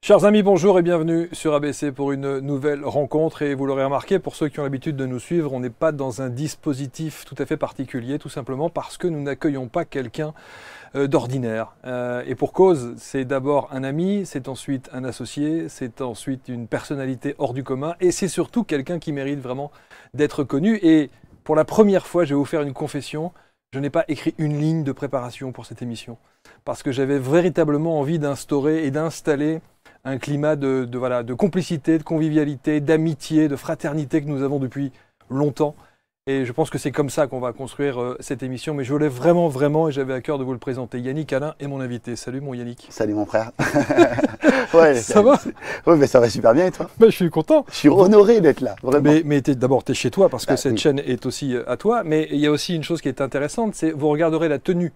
Chers amis, bonjour et bienvenue sur ABC pour une nouvelle rencontre. Et vous l'aurez remarqué, pour ceux qui ont l'habitude de nous suivre, on n'est pas dans un dispositif tout à fait particulier, tout simplement parce que nous n'accueillons pas quelqu'un d'ordinaire. Et pour cause, c'est d'abord un ami, c'est ensuite un associé, c'est ensuite une personnalité hors du commun, et c'est surtout quelqu'un qui mérite vraiment d'être connu. Et pour la première fois, je vais vous faire une confession, je n'ai pas écrit une ligne de préparation pour cette émission, parce que j'avais véritablement envie d'instaurer et d'installer un climat de complicité, de convivialité, d'amitié, de fraternité que nous avons depuis longtemps. Et je pense que c'est comme ça qu'on va construire cette émission. Mais je voulais vraiment, et j'avais à cœur de vous le présenter. Yannick Alain est mon invité. Salut mon Yannick. Salut mon frère. Ouais, ça va? Oui, mais ça va super bien et toi? Je suis content. Je suis honoré d'être là, vraiment. Mais d'abord, tu es chez toi parce que cette chaîne est aussi à toi. Mais il y a aussi une chose qui est intéressante, c'est vous regarderez la tenue,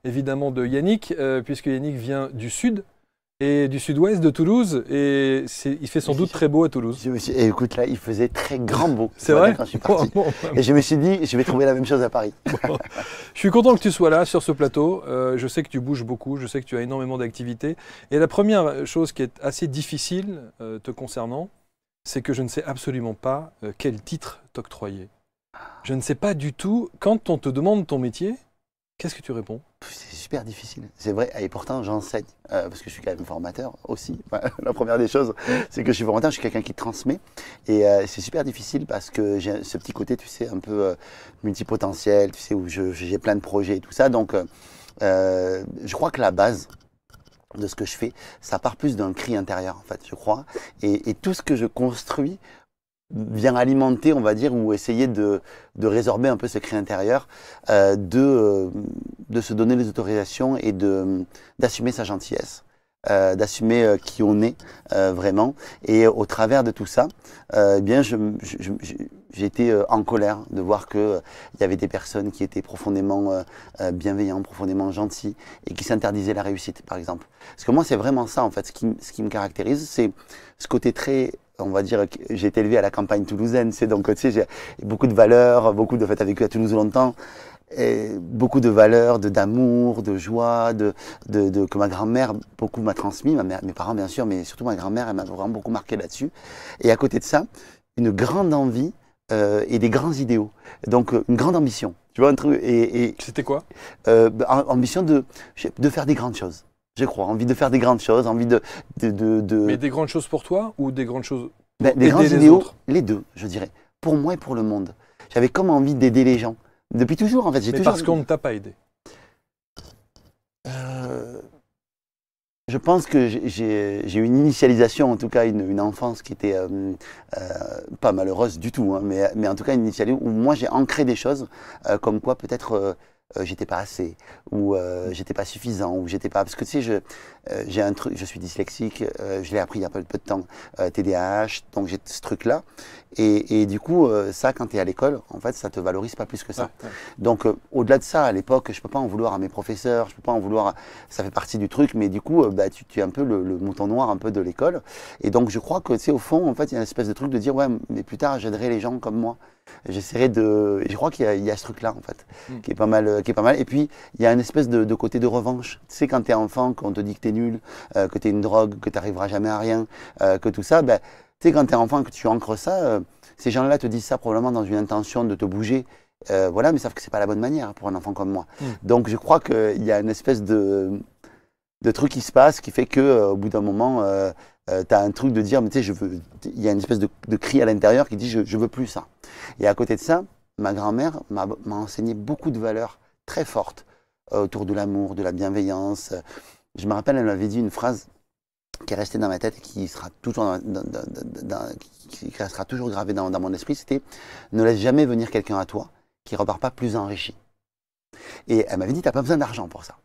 évidemment, de Yannick, puisque Yannick vient du sud. Et du sud-ouest de Toulouse, et il fait sans doute très beau à Toulouse. Et écoute, là, il faisait très grand beau. C'est vrai quand je suis parti. Et je me suis dit, je vais trouver la même chose à Paris. Bon. Je suis content que tu sois là, sur ce plateau. Je sais que tu bouges beaucoup, je sais que tu as énormément d'activités. Et la première chose qui est assez difficile te concernant, c'est que je ne sais absolument pas quel titre t'octroyer. Je ne sais pas du tout, quand on te demande ton métier, qu'est-ce que tu réponds? C'est super difficile, c'est vrai, et pourtant j'enseigne, parce que je suis quand même formateur aussi. La première des choses, c'est que je suis formateur, je suis quelqu'un qui transmet, et c'est super difficile parce que j'ai ce petit côté, tu sais, un peu multipotentiel, tu sais, où j'ai plein de projets et tout ça, donc je crois que la base de ce que je fais, ça part plus d'un cri intérieur, en fait, je crois, et tout ce que je construis vient alimenter, on va dire, ou essayer de résorber un peu ce cri intérieur, de se donner les autorisations et d'assumer sa gentillesse, d'assumer qui on est vraiment. Et au travers de tout ça, eh bien, j'ai été en colère de voir qu'il y avait des personnes qui étaient profondément bienveillantes, profondément gentilles et qui s'interdisaient la réussite, par exemple. Parce que moi, c'est vraiment ça, en fait, ce qui me caractérise, c'est ce côté très... On va dire que j'ai été élevé à la campagne toulousaine, c'est donc, tu sais, j'ai beaucoup de valeurs, tu as vécu à Toulouse longtemps, et beaucoup de valeurs, d'amour, de joie, que ma grand-mère beaucoup m'a transmis, mes parents bien sûr, mais surtout ma grand-mère, elle m'a vraiment beaucoup marqué là-dessus. Et à côté de ça, une grande envie et des grands idéaux, donc une grande ambition. Tu vois un truc. C'était quoi? Ambition de faire des grandes choses. Je crois, envie de faire des grandes choses, envie de... Mais des grandes choses pour toi ou des grandes choses pour des grands idéaux, les deux, je dirais. Pour moi et pour le monde. J'avais comme envie d'aider les gens. Depuis toujours, en fait. Mais parce qu'on ne t'a pas aidé. Je pense que j'ai eu une initialisation, en tout cas une enfance qui était pas malheureuse du tout, hein, mais en tout cas une initialisation où moi j'ai ancré des choses comme quoi peut-être... j'étais pas assez, ou j'étais pas suffisant, ou j'étais pas... Parce que tu sais, j'ai un truc, je suis dyslexique, je l'ai appris il y a peu de temps, TDAH, donc j'ai ce truc-là. Et du coup, ça, quand tu es à l'école, en fait, ça te valorise pas plus que ça. Ouais. Donc, au-delà de ça, à l'époque, je peux pas en vouloir à mes professeurs, je peux pas en vouloir... Ça fait partie du truc, mais du coup, tu es un peu le mouton noir un peu de l'école. Et donc, je crois que, tu sais, au fond, en fait, il y a une espèce de truc de dire, ouais, mais plus tard, j'aiderai les gens comme moi. J'essaierai de... Je crois qu'il y a ce truc-là, en fait, qui est pas mal. Et puis, il y a une espèce de côté de revanche. Tu sais, quand tu es enfant, qu'on te dit que tu es nul, que tu es une drogue, que tu n'arriveras jamais à rien, que tout ça, tu sais, quand tu es enfant, que tu ancres ça, ces gens-là te disent ça probablement dans une intention de te bouger, voilà, mais savent que c'est pas la bonne manière pour un enfant comme moi. Donc, je crois qu'il y a une espèce de truc qui se passe qui fait qu'au bout d'un moment, tu as un truc de dire, mais tu sais, il y a une espèce de cri à l'intérieur qui dit, je veux plus ça. Et à côté de ça, ma grand-mère m'a enseigné beaucoup de valeurs très fortes autour de l'amour, de la bienveillance. Je me rappelle, elle m'avait dit une phrase qui est restée dans ma tête et qui sera toujours, qui restera toujours gravée dans mon esprit, c'était « Ne laisse jamais venir quelqu'un à toi qui ne repart pas plus enrichi ». Et elle m'avait dit « Tu n'as pas besoin d'argent pour ça.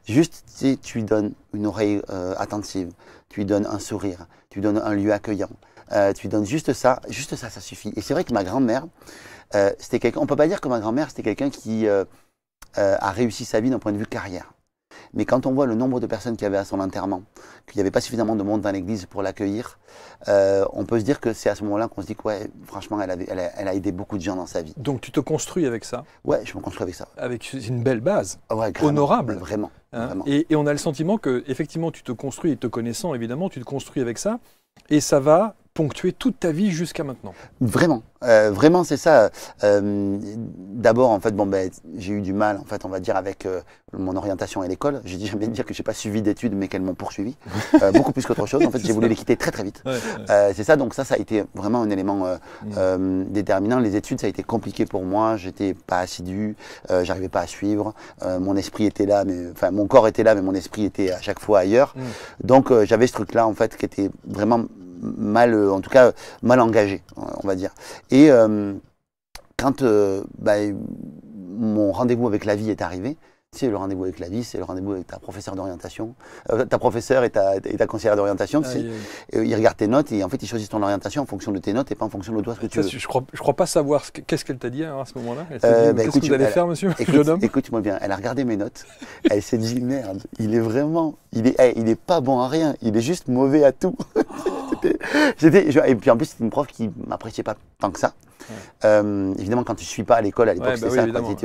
Juste, tu lui donnes une oreille attentive, tu lui donnes un sourire, tu lui donnes un lieu accueillant, tu lui donnes juste ça, ça suffit. » Et c'est vrai que ma grand-mère, c'était quelqu'un, on ne peut pas dire que ma grand-mère, c'était quelqu'un qui a réussi sa vie d'un point de vue carrière. Mais quand on voit le nombre de personnes qu'il y avait à son enterrement, qu'il n'y avait pas suffisamment de monde dans l'église pour l'accueillir, on peut se dire que c'est à ce moment-là qu'on se dit que ouais, franchement, elle a aidé beaucoup de gens dans sa vie. Donc tu te construis avec ça? Ouais, je me construis avec ça. Avec une belle base, ouais, honorable. Vraiment. Hein, vraiment. et on a le sentiment que effectivement tu te construis, et te connaissant évidemment, tu te construis avec ça, et ça va ponctuer toute ta vie jusqu'à maintenant. Vraiment, vraiment c'est ça. D'abord en fait, bon ben j'ai eu du mal en fait, on va dire avec mon orientation à l'école. J'ai jamais dire que j'ai pas suivi d'études, mais qu'elles m'ont poursuivi beaucoup plus qu'autre chose. En fait, j'ai voulu les quitter très très vite. Ouais. C'est ça, donc ça a été vraiment un élément déterminant. Les études, ça a été compliqué pour moi. J'étais pas assidu, j'arrivais pas à suivre. Mon esprit était là, mais enfin mon corps était là, mais mon esprit était à chaque fois ailleurs. Donc j'avais ce truc-là en fait qui était vraiment mal, en tout cas mal engagé, on va dire. Et quand mon rendez-vous avec la vie est arrivé, tu sais, le rendez-vous avec la vie, c'est le rendez-vous avec ta professeure d'orientation, ta professeure et ta conseillère d'orientation. Ils regardent tes notes et en fait ils choisissent ton orientation en fonction de tes notes et pas en fonction de toi ce que tu veux. Je crois pas savoir qu'est-ce qu'elle t'a dit à ce moment-là. Qu'est-ce que vous allez faire, monsieur, jeune homme? Écoute-moi bien, elle a regardé mes notes, elle s'est dit merde, il est pas bon à rien, il est juste mauvais à tout. Et puis en plus c'était une prof qui m'appréciait pas tant que ça. Ouais. Évidemment quand tu suis pas à l'école à l'époque, c'est ça. Donc,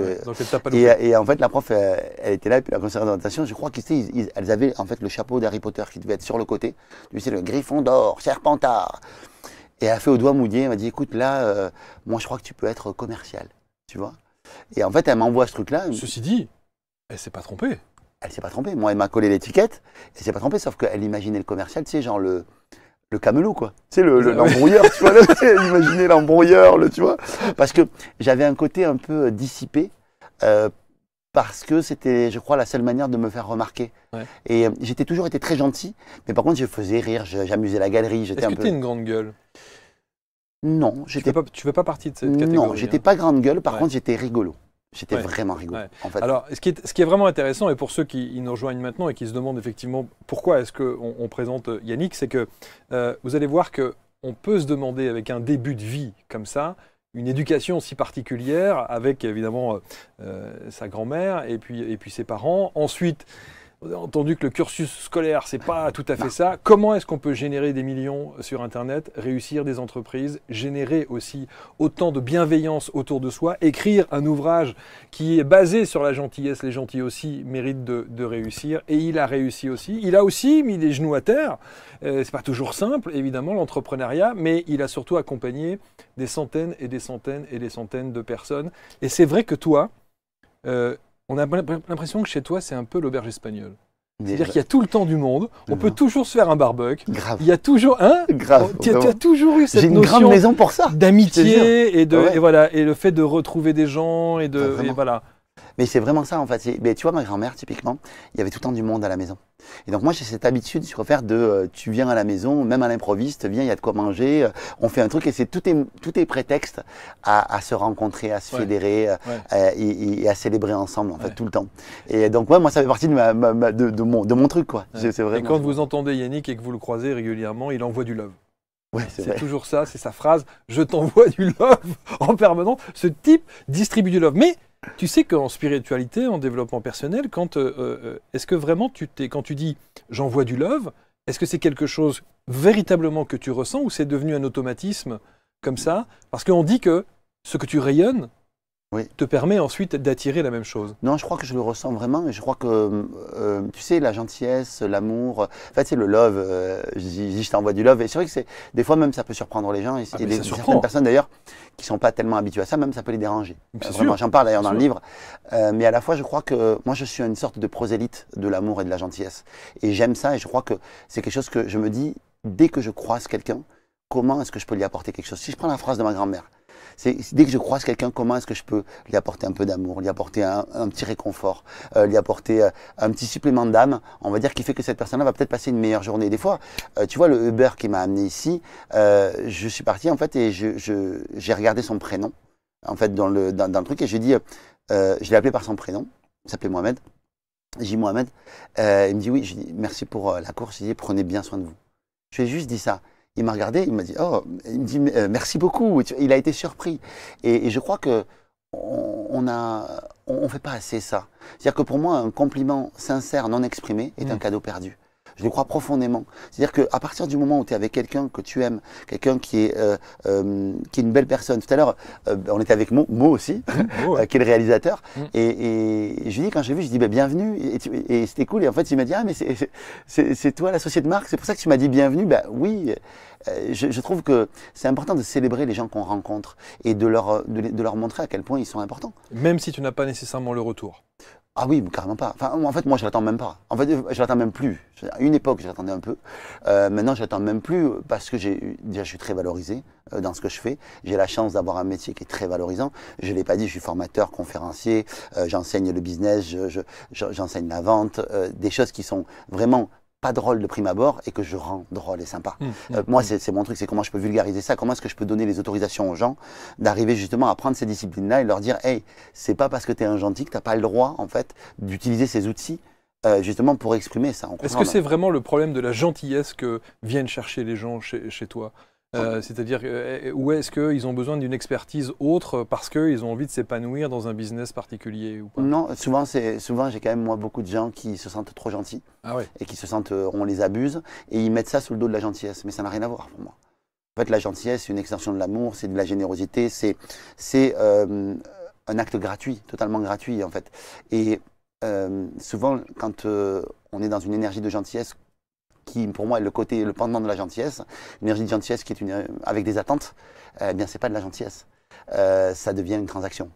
et en fait la prof elle était là et puis la conseillère d'orientation, je crois qu'elles avaient en fait le chapeau d'Harry Potter qui devait être sur le côté. Tu sais, le Griffon d'or, Serpentard. Et elle a fait au doigt mouillé, elle m'a dit écoute là, moi je crois que tu peux être commercial, tu vois. Et en fait elle m'envoie ce truc là. Ceci dit, elle s'est pas trompée. Elle s'est pas trompée. Moi elle m'a collé l'étiquette, elle s'est pas trompée, sauf qu'elle imaginait le commercial, tu sais, genre le camelot, quoi. Tu sais, l'embrouilleur, tu vois, imaginez l'embrouilleur, tu vois. Parce que j'avais un côté un peu dissipé, parce que c'était, je crois, la seule manière de me faire remarquer. Ouais. Et j'étais toujours été très gentil, mais par contre, je faisais rire, j'amusais la galerie. Est-ce que tu es une grande gueule? Non. Tu fais pas partie de cette catégorie? Non, j'étais pas grande gueule, par contre, j'étais rigolo. J'étais vraiment rigolo, en fait. Alors, ce qui est vraiment intéressant, et pour ceux qui nous rejoignent maintenant et qui se demandent effectivement pourquoi est-ce qu'on présente Yannick, c'est que vous allez voir qu'on peut se demander avec un début de vie comme ça, une éducation si particulière, avec évidemment sa grand-mère et puis ses parents. Ensuite, on a entendu que le cursus scolaire, c'est pas tout à fait ça. Comment est-ce qu'on peut générer des millions sur Internet, réussir des entreprises, générer aussi autant de bienveillance autour de soi, écrire un ouvrage qui est basé sur la gentillesse, les gentils aussi méritent de réussir, et il a réussi aussi. Il a aussi mis les genoux à terre. C'est pas toujours simple, évidemment, l'entrepreneuriat, mais il a surtout accompagné des centaines et des centaines et des centaines de personnes. Et c'est vrai que toi, on a l'impression que chez toi, c'est un peu l'auberge espagnole. C'est-à-dire qu'il y a tout le temps du monde, on peut toujours se faire un barbecue. Grave. Il y a toujours Grave. Tu as toujours eu cette J'ai une notion grande maison pour ça. D'amitié et voilà, et le fait de retrouver des gens et voilà. Mais c'est vraiment ça en fait. Mais tu vois, ma grand-mère, typiquement, il y avait tout le temps du monde à la maison. Et donc moi, j'ai cette habitude, je préfère tu viens à la maison, même à l'improviste, viens, il y a de quoi manger, on fait un truc, et tout est prétexte à se rencontrer, à se fédérer et à célébrer ensemble, en fait, tout le temps. Et donc, moi, ça fait partie de mon truc, quoi. Ouais. Et quand vous entendez Yannick et que vous le croisez régulièrement, il envoie du love. Ouais, c'est toujours ça, c'est sa phrase, je t'envoie du love en permanence. Ce type distribue du love. Mais tu sais qu'en spiritualité, en développement personnel, est-ce que vraiment, quand tu dis « j'envoie du love », est-ce que c'est quelque chose véritablement que tu ressens ou c'est devenu un automatisme comme ça? Parce qu'on dit que ce que tu rayonnes te permet ensuite d'attirer la même chose. Non, je crois que je le ressens vraiment. Et je crois que, tu sais, la gentillesse, l'amour, en fait, c'est le love. Je t'envoie du love. Et c'est vrai que des fois même, ça peut surprendre les gens. Et certaines personnes, d'ailleurs, qui ne sont pas tellement habituées à ça, même ça peut les déranger. Vraiment, j'en parle d'ailleurs dans le livre. Mais à la fois, je crois que moi, je suis une sorte de prosélyte de l'amour et de la gentillesse. Et j'aime ça. Et je crois que c'est quelque chose que je me dis, dès que je croise quelqu'un, comment est-ce que je peux lui apporter quelque chose? Si je prends la phrase de ma grand-mère, dès que je croise quelqu'un, comment est-ce que je peux lui apporter un peu d'amour, lui apporter un petit réconfort, lui apporter un petit supplément d'âme, on va dire, qui fait que cette personne-là va peut-être passer une meilleure journée. Des fois, tu vois, le Uber qui m'a amené ici, je suis parti en fait et j'ai regardé son prénom, en fait, dans le truc, et j'ai dit, je l'ai appelé par son prénom, il s'appelait Mohamed. J'ai dit Mohamed, il me dit oui, je dis merci pour la course, il dit prenez bien soin de vous. Je lui ai juste dit ça. Il m'a regardé, il m'a dit, oh, il me dit merci beaucoup. Il a été surpris. Et je crois que on fait pas assez ça. C'est-à-dire que pour moi, un compliment sincère, non exprimé, est un cadeau perdu. Je le crois profondément. C'est-à-dire qu'à partir du moment où tu es avec quelqu'un que tu aimes, quelqu'un qui est une belle personne. Tout à l'heure, on était avec Mo aussi, qui est le réalisateur. Et je lui dis, quand je l'ai vu, je dis bienvenue. Et c'était cool. Et en fait, il m'a dit, ah mais c'est toi l'associé de marque, c'est pour ça que tu m'as dit bienvenue. Ben oui, je trouve que c'est important de célébrer les gens qu'on rencontre et de leur montrer à quel point ils sont importants. Même si tu n'as pas nécessairement le retour. Ah oui, carrément pas. Enfin, en fait, moi, je l'attends même pas. En fait, je l'attends même plus. À une époque, je l'attendais un peu. Maintenant, je l'attends même plus parce que déjà, je suis très valorisé dans ce que je fais. J'ai la chance d'avoir un métier qui est très valorisant. Je l'ai pas dit, je suis formateur, conférencier, j'enseigne le business, j'enseigne la vente, des choses qui sont vraiment pas drôle de prime abord et que je rends drôle et sympa. Moi, c'est mon truc, c'est comment je peux vulgariser ça, comment est-ce que je peux donner les autorisations aux gens d'arriver justement à prendre ces disciplines-là et leur dire, hey, c'est pas parce que tu es un gentil que tu n'as pas le droit, en fait, d'utiliser ces outils justement pour exprimer ça. Est-ce que c'est vraiment le problème de la gentillesse que viennent chercher les gens chez toi? C'est-à-dire, ou est-ce qu'ils ont besoin d'une expertise autre parce qu'ils ont envie de s'épanouir dans un business particulier ou pas? Non, souvent j'ai quand même moi beaucoup de gens qui se sentent trop gentils et qui se sentent, on les abuse et ils mettent ça sous le dos de la gentillesse, mais ça n'a rien à voir pour moi. En fait, la gentillesse, c'est une extension de l'amour, c'est de la générosité, c'est un acte gratuit, totalement gratuit en fait. Et souvent, quand on est dans une énergie de gentillesse, qui pour moi est le pendant de la gentillesse, une énergie de gentillesse qui est avec des attentes, eh bien c'est pas de la gentillesse. Ça devient une transaction.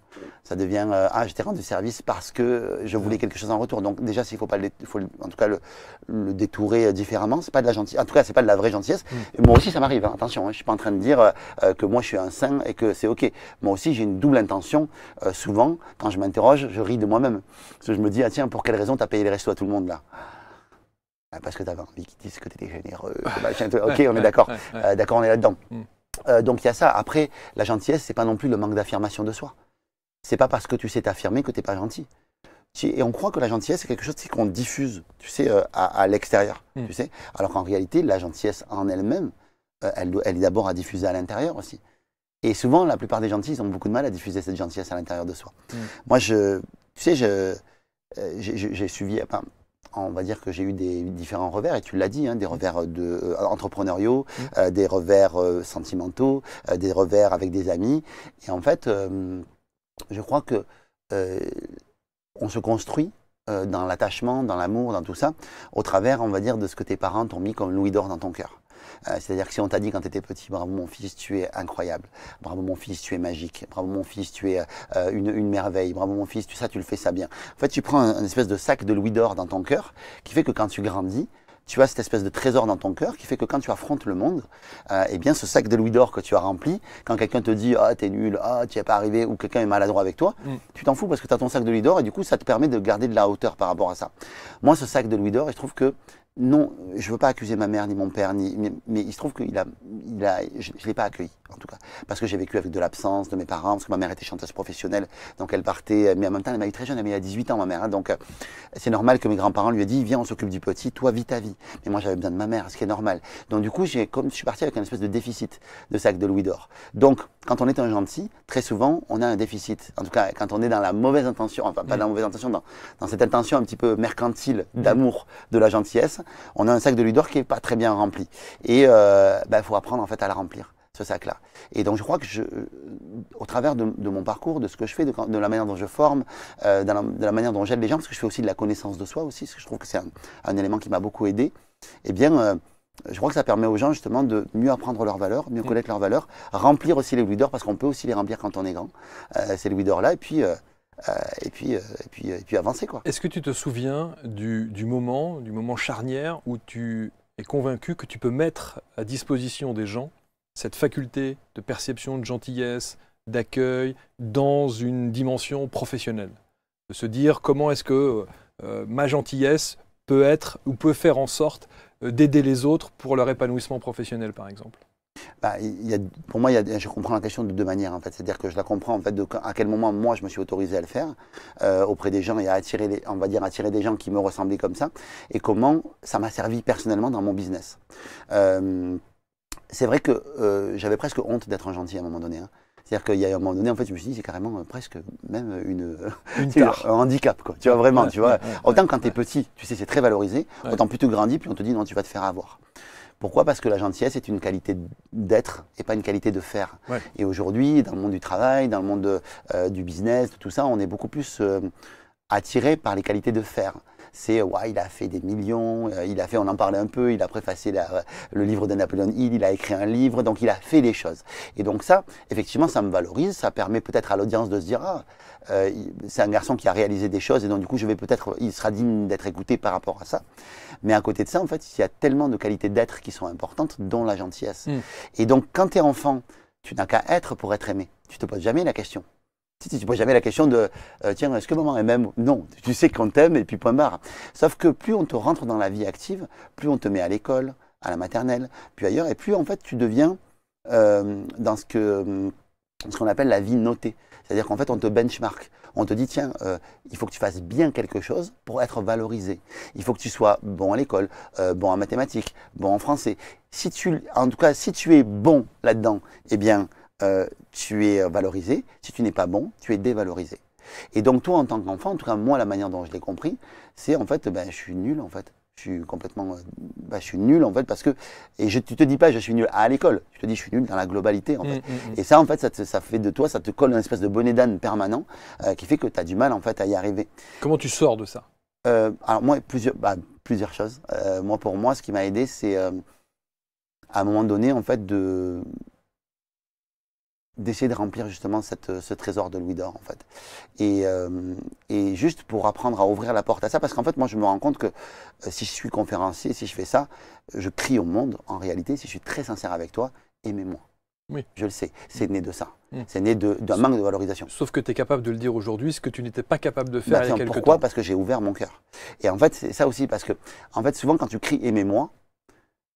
Ça devient ah, je t'ai rendu service parce que je voulais quelque chose en retour. Donc déjà, s'il faut pas en tout cas le détourer différemment, c'est pas de la gentillesse. En tout cas, c'est pas de la vraie gentillesse. Et moi aussi, ça m'arrive. Hein, attention, hein, je suis pas en train de dire que moi je suis un saint et que c'est ok. Moi aussi, j'ai une double intention. Souvent, quand je m'interroge, je ris de moi-même parce que je me dis ah tiens, pour quelle raison t'as payé les restos à tout le monde là? Parce que tu avais envie qu'ils disent que tu étais généreux. Ok, on est d'accord. D'accord, on est là-dedans. Donc il y a ça. Après, la gentillesse, c'est pas non plus le manque d'affirmation de soi. C'est pas parce que tu sais t'affirmer que tu n'es pas gentil. Et on croit que la gentillesse, c'est quelque chose qu'on diffuse, tu sais, à l'extérieur. Tu sais. Alors qu'en réalité, la gentillesse en elle-même, elle est d'abord à diffuser à l'intérieur aussi. Et souvent, la plupart des gentils, ils ont beaucoup de mal à diffuser cette gentillesse à l'intérieur de soi. Moi, tu sais, j'ai suivi. On va dire que j'ai eu des différents revers, et tu l'as dit, hein, des revers entrepreneuriaux, des revers sentimentaux, des revers avec des amis. Et en fait, je crois que on se construit dans l'attachement, dans l'amour, dans tout ça, au travers, on va dire, de ce que tes parents t'ont mis comme louis d'or dans ton cœur. C'est-à-dire que si on t'a dit quand tu étais petit, bravo mon fils, tu es incroyable, bravo mon fils, tu es magique, bravo mon fils, tu es une merveille, bravo mon fils, tu le fais ça bien. En fait, tu prends un espèce de sac de louis d'or dans ton cœur qui fait que quand tu grandis, tu as cette espèce de trésor dans ton cœur qui fait que quand tu affrontes le monde, eh bien ce sac de louis d'or que tu as rempli, quand quelqu'un te dit « Ah, t'es nul, ah, tu n'y es pas arrivé » ou quelqu'un est maladroit avec toi, tu t'en fous parce que tu as ton sac de louis d'or et du coup ça te permet de garder de la hauteur par rapport à ça. Moi, ce sac de louis d'or, je trouve que non, je ne veux pas accuser ma mère ni mon père, mais il se trouve que je ne l'ai pas accueilli, en tout cas. Parce que j'ai vécu avec de l'absence de mes parents, parce que ma mère était chanteuse professionnelle, donc elle partait, mais en même temps, elle m'a eu très jeune, elle m'a eu à 18 ans, ma mère. Hein, donc c'est normal que mes grands-parents lui aient dit, viens, on s'occupe du petit, toi, vis ta vie. Mais moi, j'avais besoin de ma mère, ce qui est normal. Donc du coup, je suis parti avec une espèce de déficit de sac de louis d'or. Donc, quand on est un gentil, très souvent, on a un déficit. En tout cas, quand on est dans la mauvaise intention, enfin, pas dans la mauvaise intention, dans cette intention un petit peu mercantile d'amour de la gentillesse, on a un sac de louis d'or qui n'est pas très bien rempli. Et faut apprendre en fait à la remplir, ce sac-là. Et donc je crois que au travers de mon parcours, de ce que je fais, de la manière dont je forme, de la manière dont j'aide les gens, parce que je fais aussi de la connaissance de soi aussi, parce que je trouve que c'est un élément qui m'a beaucoup aidé, eh bien je crois que ça permet aux gens justement de mieux apprendre leurs valeurs, mieux connaître leurs valeurs, remplir aussi les louis d'or, parce qu'on peut aussi les remplir quand on est grand, ces louis d'or-là, et puis avancer, quoi. Est-ce que tu te souviens du moment charnière où tu es convaincu que tu peux mettre à disposition des gens cette faculté de perception, de gentillesse, d'accueil dans une dimension professionnelle? De se dire comment est-ce que ma gentillesse peut être ou peut faire en sorte d'aider les autres pour leur épanouissement professionnel, par exemple? Pour moi, je comprends la question de deux manières, en fait. C'est-à-dire que je la comprends en fait à quel moment moi je me suis autorisé à le faire auprès des gens et à attirer des gens qui me ressemblaient comme ça, et comment ça m'a servi personnellement dans mon business. C'est vrai que j'avais presque honte d'être un gentil à un moment donné. Hein. C'est-à-dire qu'il y a un moment donné, en fait, je me suis dit, c'est carrément presque même Une tu sais, tare. un handicap, quoi. Tu vois, vraiment, Ouais, tu vois. ouais, Autant quand tu es petit, tu sais, c'est très valorisé. ouais. Autant plus tu grandis, puis on te dit, non, tu vas te faire avoir. Pourquoi? Parce que la gentillesse est une qualité d'être et pas une qualité de faire. Ouais. Et aujourd'hui, dans le monde du travail, dans le monde du business, de tout ça, on est beaucoup plus attiré par les qualités de faire. C'est, ouais, il a fait des millions, il a fait, on en parlait un peu, il a préfacé le livre de Napoléon Hill, il a écrit un livre, donc il a fait des choses. Et donc ça, effectivement, ça me valorise, ça permet peut-être à l'audience de se dire, ah, c'est un garçon qui a réalisé des choses, et donc du coup, il sera digne d'être écouté par rapport à ça. Mais à côté de ça, en fait, il y a tellement de qualités d'être qui sont importantes, dont la gentillesse. Et donc, quand tu es enfant, tu n'as qu'à être pour être aimé. Tu ne te poses jamais la question. Tu ne poses jamais la question de tiens, est-ce que maman m'aime? Non, tu sais qu'on t'aime et puis point barre. Sauf que plus on te rentre dans la vie active, plus on te met à l'école, à la maternelle, puis ailleurs, et plus en fait tu deviens dans ce qu'on appelle la vie notée. C'est-à-dire qu'en fait on te benchmark. On te dit tiens, il faut que tu fasses bien quelque chose pour être valorisé. Il faut que tu sois bon à l'école, bon en mathématiques, bon en français. En tout cas, si tu es bon là-dedans, eh bien tu es valorisé. Si tu n'es pas bon, tu es dévalorisé. Et donc toi, en tant qu'enfant, en tout cas moi, la manière dont je l'ai compris, c'est en fait, je suis nul en fait. Je suis complètement, je suis nul en fait parce que, et tu te dis pas je suis nul à l'école, tu te dis je suis nul dans la globalité en fait. Et ça en fait, ça fait de toi, ça te colle une espèce de bonnet d'âne permanent qui fait que tu as du mal en fait à y arriver. Comment tu sors de ça? Alors moi, plusieurs choses. Moi, pour moi, ce qui m'a aidé, c'est à un moment donné en fait d'essayer de remplir justement ce trésor de louis d'or en fait. Et juste pour apprendre à ouvrir la porte à ça, parce qu'en fait moi je me rends compte que si je suis conférencier, si je fais ça, je crie au monde en réalité, si je suis très sincère avec toi, aimez-moi. Oui. Je le sais, c'est né de ça. C'est né d'un manque de valorisation. Sauf que tu es capable de le dire aujourd'hui, ce que tu n'étais pas capable de faire il y a quelques temps. Pourquoi? Parce que j'ai ouvert mon cœur. Et en fait c'est ça aussi, parce que en fait souvent quand tu cries aimez-moi,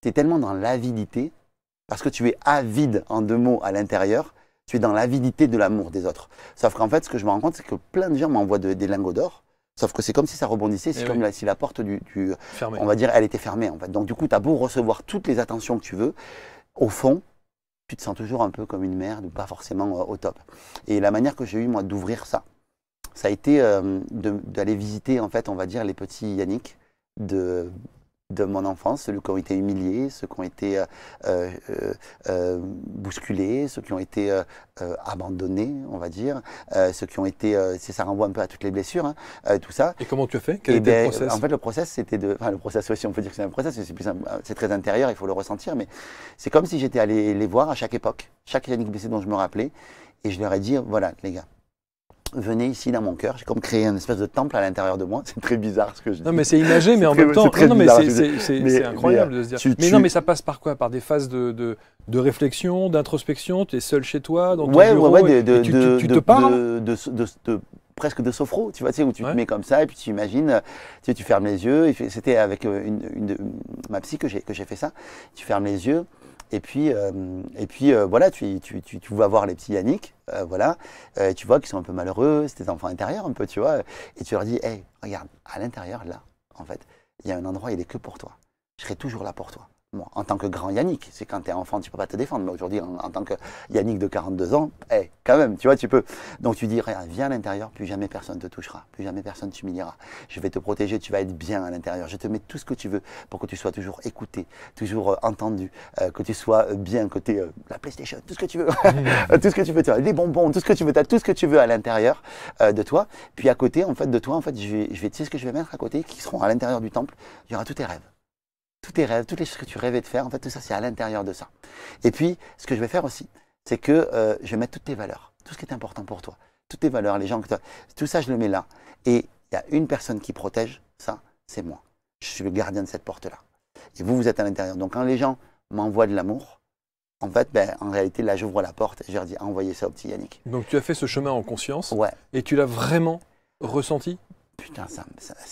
tu es tellement dans l'avidité, parce que tu es avide en 2 mots à l'intérieur, tu es dans l'avidité de l'amour des autres. Sauf qu'en fait, ce que je me rends compte, c'est que plein de gens m'envoient des lingots d'or, sauf que c'est comme si ça rebondissait, c'est comme si la porte on va dire, elle était fermée en fait. Donc du coup, tu as beau recevoir toutes les attentions que tu veux, au fond, tu te sens toujours un peu comme une merde ou pas forcément au top. Et la manière que j'ai eue, moi, d'ouvrir ça, ça a été d'aller visiter, en fait, on va dire, les petits Yannick de mon enfance, ceux qui ont été humiliés, ceux qui ont été bousculés, ceux qui ont été abandonnés, on va dire, ceux qui ont été, ça renvoie un peu à toutes les blessures, hein, tout ça. Et comment tu as fait? Quel était le process? En fait, le process, c'était le process aussi, on peut dire que c'est un process, c'est très intérieur, il faut le ressentir, mais c'est comme si j'étais allé les voir à chaque époque, chaque Yannick blessé dont je me rappelais, et je leur ai dit, voilà, les gars, venez ici dans mon cœur. J'ai comme créé un espèce de temple à l'intérieur de moi. C'est très bizarre ce que je dis. Non, mais c'est imagé, mais en même temps, c'est incroyable de se dire. Mais non, mais ça passe par quoi? Par des phases de réflexion, d'introspection. Tu es seul chez toi, dans ton bureau, tu te parles presque de sophro, tu vois, où tu te mets comme ça et puis tu imagines, tu fermes les yeux. C'était avec ma psy que j'ai fait ça. Tu fermes les yeux. Et puis voilà, tu vas voir les petits Yannick, voilà, tu vois qu'ils sont un peu malheureux, c'est des enfants intérieurs un peu, tu vois, et tu leur dis, hey, regarde, à l'intérieur, là, en fait, il y a un endroit, il est que pour toi. Je serai toujours là pour toi. Bon, en tant que grand Yannick, c'est quand tu es enfant, tu ne peux pas te défendre, mais aujourd'hui, en tant que Yannick de 42 ans, hey, quand même, tu vois, tu peux. Donc tu dis, regarde, viens à l'intérieur, plus jamais personne te touchera, plus jamais personne t'humiliera. Je vais te protéger, tu vas être bien à l'intérieur. Je te mets tout ce que tu veux pour que tu sois toujours écouté, toujours entendu, que tu sois bien, que tu aies la PlayStation, tout ce que tu veux, tout ce que tu veux, les bonbons, tout ce que tu veux, tu as tout ce que tu veux à l'intérieur de toi. Puis à côté, en fait, de toi, en fait, tu sais ce que je vais mettre à côté, qui seront à l'intérieur du temple, il y aura tous tes rêves. Tous tes rêves, toutes les choses que tu rêvais de faire, en fait, tout ça, c'est à l'intérieur de ça. Et puis, ce que je vais faire aussi, c'est que je vais mettre toutes tes valeurs, tout ce qui est important pour toi, toutes tes valeurs, les gens que tu as, tout ça, je le mets là. Et il y a une personne qui protège ça, c'est moi. Je suis le gardien de cette porte-là. Et vous êtes à l'intérieur. Donc, quand les gens m'envoient de l'amour, en fait, en réalité, là, j'ouvre la porte et je leur dis, envoyez ça au petit Yannick. Donc, tu as fait ce chemin en conscience. Ouais. Et tu l'as vraiment ressenti? Putain, ça